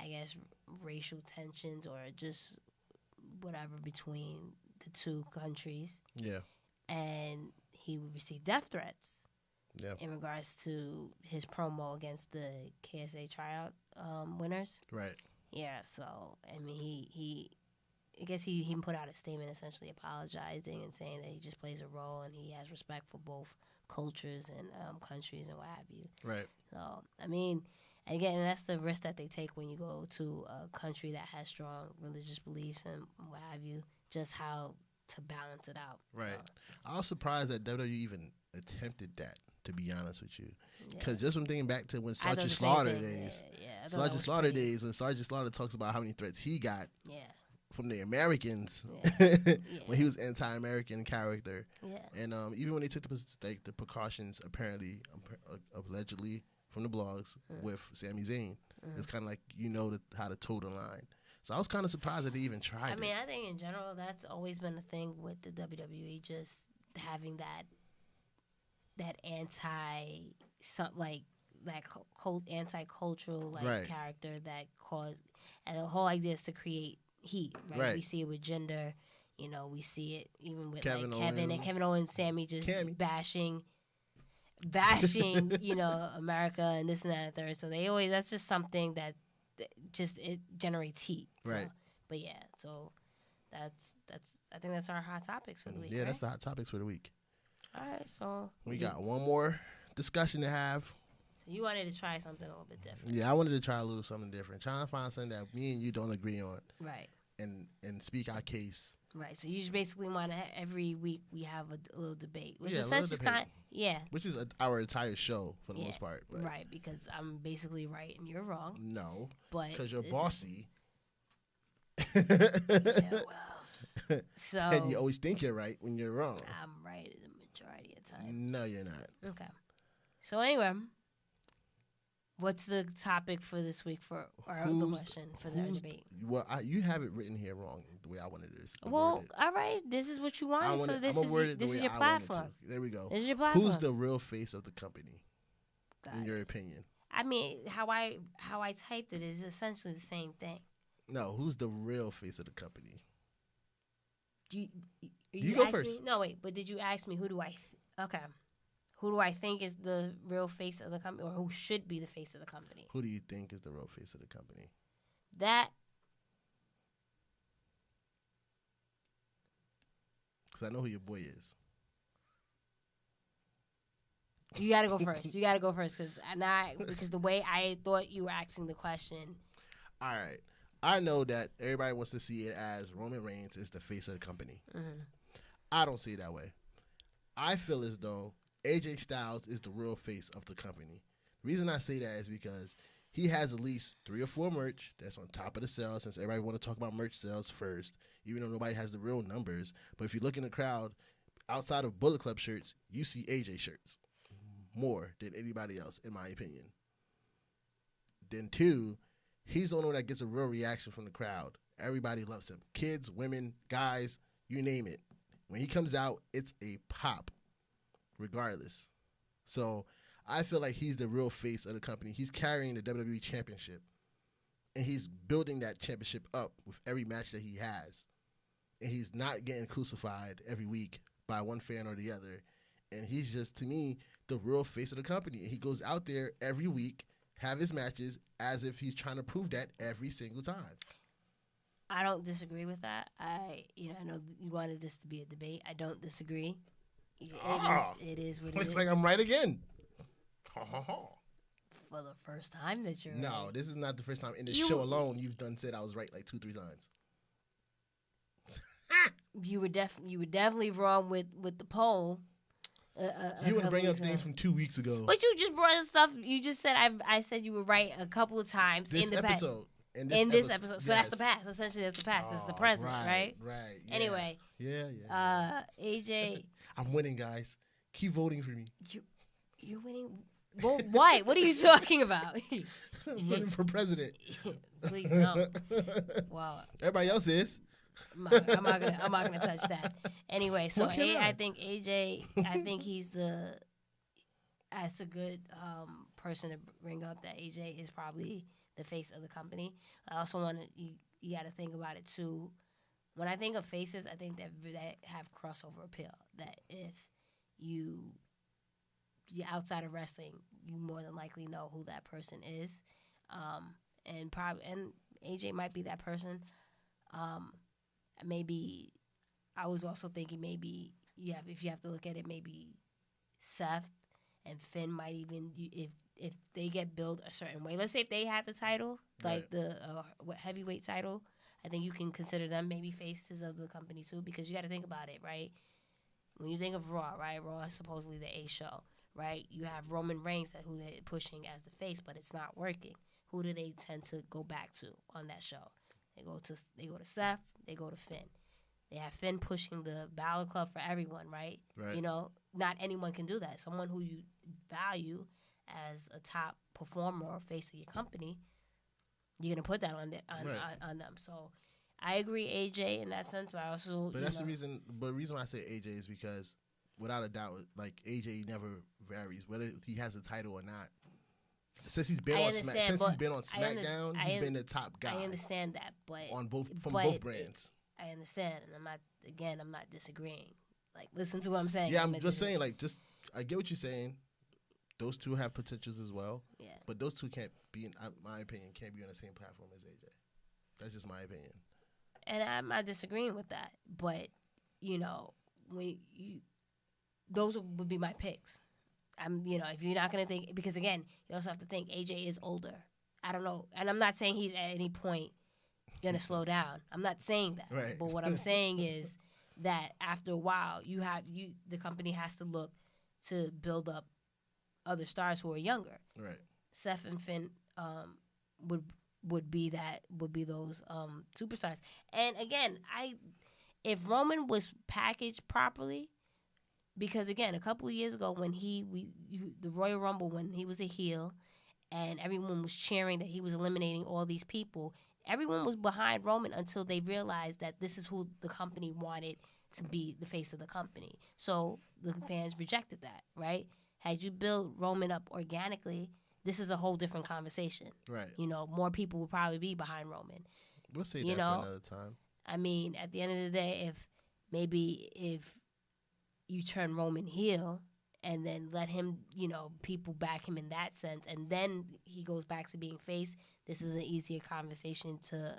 I guess, racial tensions or just whatever between the two countries. Yeah. And he received death threats. Yeah. In regards to his promo against the KSA tryout winners. Right. Yeah. So I mean, he I guess he put out a statement essentially apologizing and saying that he just plays a role and he has respect for both cultures and countries and what have you. Right. So, I mean, again, that's the risk that they take when you go to a country that has strong religious beliefs and what have you, just how to balance it out. Right. So. I was surprised that WWE even attempted that, to be honest with you. Because just from thinking back to when Sergeant Slaughter days. Yeah, Sergeant Slaughter days, when Sergeant Slaughter talks about how many threats he got. Yeah. From the Americans, when he was anti-American character, and even when they took the precautions, apparently, allegedly from the blogs with Sami Zayn, it's kind of like how to toe the line. So I was kind of surprised that they even tried. I mean, I think in general that's always been a thing with the WWE, just having that anti-cultural character that caused, and the whole idea is to create heat, right? We see it with gender, we see it even with Kevin Owens, Sammy just bashing, America and this and that and third. So that's just something that just it generates heat. Right. So, but yeah, so that's I think that's our hot topics for the week. Yeah, right? That's the hot topics for the week. All right, so we got one more discussion to have. So you wanted to try something a little bit different. Yeah, I wanted to try a little something different. Trying to find something that me and you don't agree on. Right. And speak our case. Right. So you just basically want to every week we have a little debate, which is essentially which is our entire show for the most part. But. Right, because I'm basically right and you're wrong. No. But because you're bossy. Yeah, well. So. And you always think you're right when you're wrong. I'm right the majority of the time. No, you're not. Okay. So anyway. What's the topic for this week the question for the debate? Well, you have it written here wrong the way I wanted it. All right. This is what you wanted, so this is your platform. There we go. This is your platform. Who's the real face of the company, in your opinion? I mean, how I typed it is essentially the same thing. No, who's the real face of the company? You go first. No, wait. But did you ask me who do I? Okay. Who do I think is the real face of the company, or who should be the face of the company? Who do you think is the real face of the company? That. Because I know who your boy is. You got to go first. Because the way I thought you were asking the question. All right. I know that everybody wants to see it as Roman Reigns is the face of the company. Mm-hmm. I don't see it that way. I feel as though AJ Styles is the real face of the company. The reason I say that is because he has at least 3 or 4 merch that's on top of the sales, since everybody want to talk about merch sales first, even though nobody has the real numbers. But if you look in the crowd, outside of Bullet Club shirts, you see AJ shirts more than anybody else, in my opinion. Then 2, he's the only one that gets a real reaction from the crowd. Everybody loves him. Kids, women, guys, you name it. When he comes out, it's a pop, regardless. So I feel like he's the real face of the company. He's carrying the WWE Championship, and he's building that championship up with every match that he has. And he's not getting crucified every week by one fan or the other. And he's just, to me, the real face of the company. And he goes out there every week, have his matches as if he's trying to prove that every single time. I don't disagree with that. I know you wanted this to be a debate. I don't disagree. It is what it is. Looks like I'm right again. For the first time that you're No, right. this is not the first time. In this show alone, you've done said I was right like 2-3 times. You were definitely wrong with the poll. You would bring up things from 2 weeks ago. But you just brought up stuff. You just said I said you were right a couple of times this in the episode. In this episode. So that's the past. Essentially, that's the past. It's the present, right? Right. Yeah. Anyway. Yeah. AJ. I'm winning, guys. Keep voting for me. You're winning. Well, why? What are you talking about? I'm running for president. Please no. Wow. Everybody else is. I'm not gonna touch that. Anyway, so I think AJ. I think he's the. That's a good person to bring up. That AJ is probably the face of the company. I also want to. You got to think about it too. When I think of faces, I think that have crossover appeal. That if you're outside of wrestling, you more than likely know who that person is, and AJ might be that person. Maybe I was also thinking maybe if you have to look at it, maybe Seth and Finn might even if they get billed a certain way. Let's say if they had the title, like the heavyweight title, I think you can consider them maybe faces of the company too, because you got to think about it, right? When you think of Raw, right? Raw is supposedly the A show, right? You have Roman Reigns who they're pushing as the face, but it's not working. Who do they tend to go back to on that show? They go to Seth. They go to Finn. They have Finn pushing the Balor Club for everyone, right? Right. You know, not anyone can do that. Someone who you value as a top performer or face of your company, you're gonna put that on them. So I agree, AJ, in that sense, but I also. But that's the reason. But the reason why I say AJ is because, without a doubt, like AJ never varies whether he has a title or not. Since he's been on SmackDown, he's been the top guy. I understand that, but on both brands. I understand, and I'm not disagreeing. Like, listen to what I'm saying. Yeah, I'm just saying. Like, I get what you're saying. Those two have potentials as well. Yeah. But those two can't be, in my opinion, can't be on the same platform as AJ. That's just my opinion. And I'm not disagreeing with that, but those would be my picks. If you're not gonna think, because again, you also have to think AJ is older. I don't know, and I'm not saying he's at any point gonna slow down. I'm not saying that. Right. But what I'm saying is that after a while, the company has to look to build up other stars who are younger. Right. Seth and Finn would be those superstars. And again, if Roman was packaged properly. Because again, a couple of years ago, when the Royal Rumble, when he was a heel, and everyone was cheering that he was eliminating all these people, everyone was behind Roman until they realized that this is who the company wanted to be the face of the company. So the fans rejected that, right? Had you built Roman up organically, this is a whole different conversation. Right. More people would probably be behind Roman. We'll say that for another time. I mean, at the end of the day, if you turn Roman heel and then let him, people back him in that sense, and then he goes back to being face, this is an easier conversation to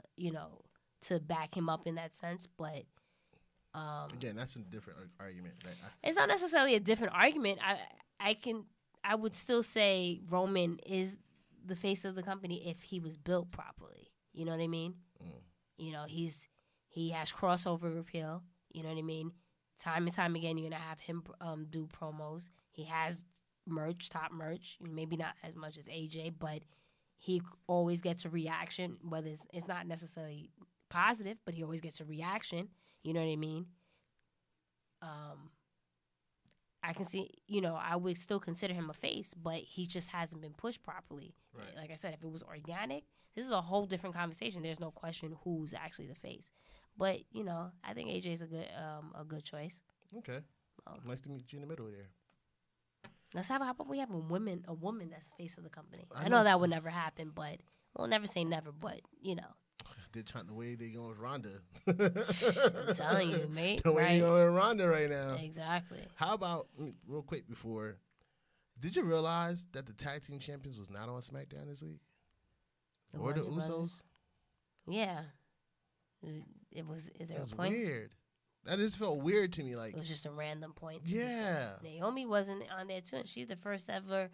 back him up in that sense. But again, that's a different argument. It's not necessarily a different argument. I would still say Roman is the face of the company if he was built properly. You know what I mean? Mm. He has crossover appeal. You know what I mean? Time and time again, you're going to have him do promos. He has merch, top merch. Maybe not as much as AJ, but he always gets a reaction, whether it's not necessarily positive, but he always gets a reaction. You know what I mean? I can see, I would still consider him a face, but he just hasn't been pushed properly. Right. Like I said, if it was organic, this is a whole different conversation. There's no question who's actually the face. But, I think AJ's a good choice. Okay. Nice to meet you in the middle there. How about we have a woman that's the face of the company? I know that would never happen, but we'll never say never, but, They're trying the way they going with Ronda. I'm telling you, mate. The way right? they going with Ronda right now. Exactly. How about, real quick before, did you realize that the tag team champions was not on SmackDown this week? Or the Usos? Brothers? Yeah. It was. Is there That's a point? Weird. That just felt weird to me. Like, it was just a random point. Yeah. Naomi wasn't on there too, and she's the first ever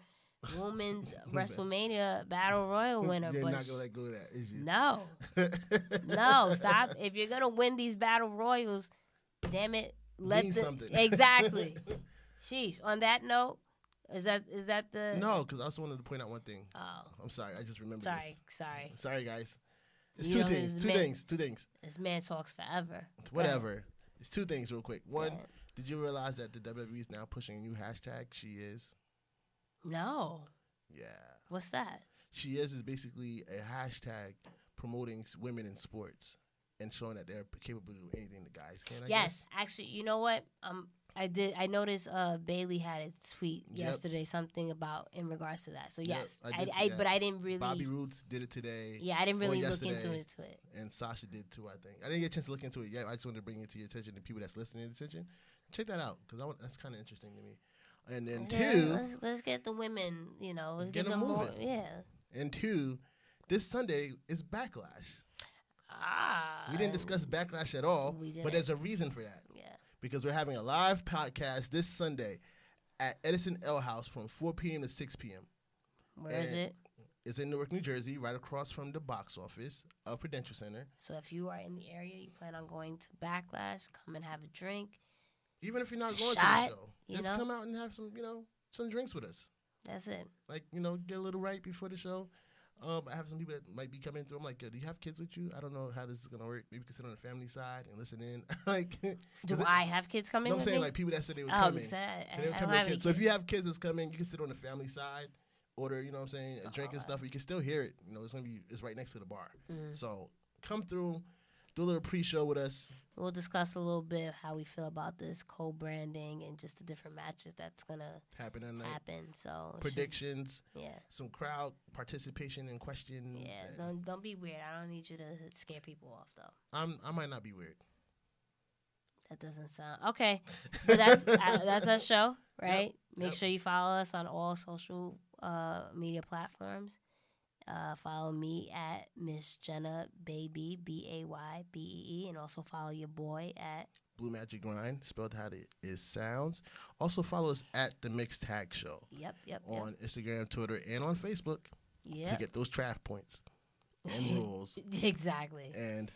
women's WrestleMania Battle Royal winner. You're but not gonna let go of that, is you? No. No, stop. If you're gonna win these Battle Royals, damn it, something. Exactly. Sheesh. On that note, is that the? No, because I also wanted to point out one thing. Oh. I'm sorry. I just remembered Sorry. Sorry, guys. It's two things. This man talks forever. Whatever. It's two things real quick. One, did you realize that the WWE is now pushing a new hashtag, She Is? No. Yeah. What's that? She is basically a hashtag promoting women in sports and showing that they're capable of doing anything the guys can. I guess. Actually, you know what? I noticed Bailey had a tweet yesterday, something about in regards to that. So yes, but I didn't really. Bobby Roode did it today. Yeah, I didn't really look into it. And Sasha did too, I think. I didn't get a chance to look into it yet. I just wanted to bring it to your attention, the people that's listening to attention. Check that out because that's kind of interesting to me. And then two, let's get the women. Let's get them moving. more. Yeah. And two, this Sunday is Backlash. We didn't discuss Backlash at all, but there's a reason for that. Yeah. Because we're having a live podcast this Sunday at Edison Ale House from 4 p.m. to 6 p.m. Where is it? It's in Newark, New Jersey, right across from the box office of Prudential Center. So if you are in the area, you plan on going to Backlash, come and have a drink. Even if you're not going to the show, just come out and have some drinks with us. That's it. Like, get a little right before the show. I have some people that might be coming through. I'm like, do you have kids with you? I don't know how this is going to work. Maybe we can sit on the family side and listen in. Do I have kids coming with me? I'm saying, like, people that said they would come in. I don't have any kids. So if you have kids that's coming, you can sit on the family side, order, a drink and stuff. You can still hear it. It's right next to the bar. Mm-hmm. So come through, do a little pre-show with us. We'll discuss a little bit how we feel about this co-branding and just the different matches that's going to happen. So predictions. Yeah. Some crowd participation and questions. Yeah. Don't be weird. I don't need you to scare people off though. I might not be weird. That doesn't sound okay. But that's our show, right? Yep. Make sure you follow us on all social media platforms. Follow me at Miss Jenna Baby BAYBEE, and also follow your boy at Blue Magic Grind, spelled how it sounds. Also follow us at the Mixed Tag Show. Yep. On Instagram, Twitter, and on Facebook. To get those draft points and rules. Exactly. And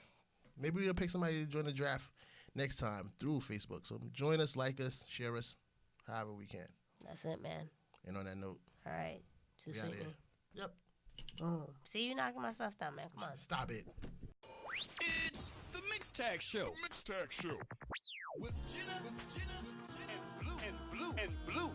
maybe we'll pick somebody to join the draft next time through Facebook. So join us, like us, share us, however we can. That's it, man. And on that note. All right. Too sweet me. Yep. Boom. See, you knocking my stuff down, man. Come on. Stop it. It's the Mixed Tag Show. With Jenna and Blue.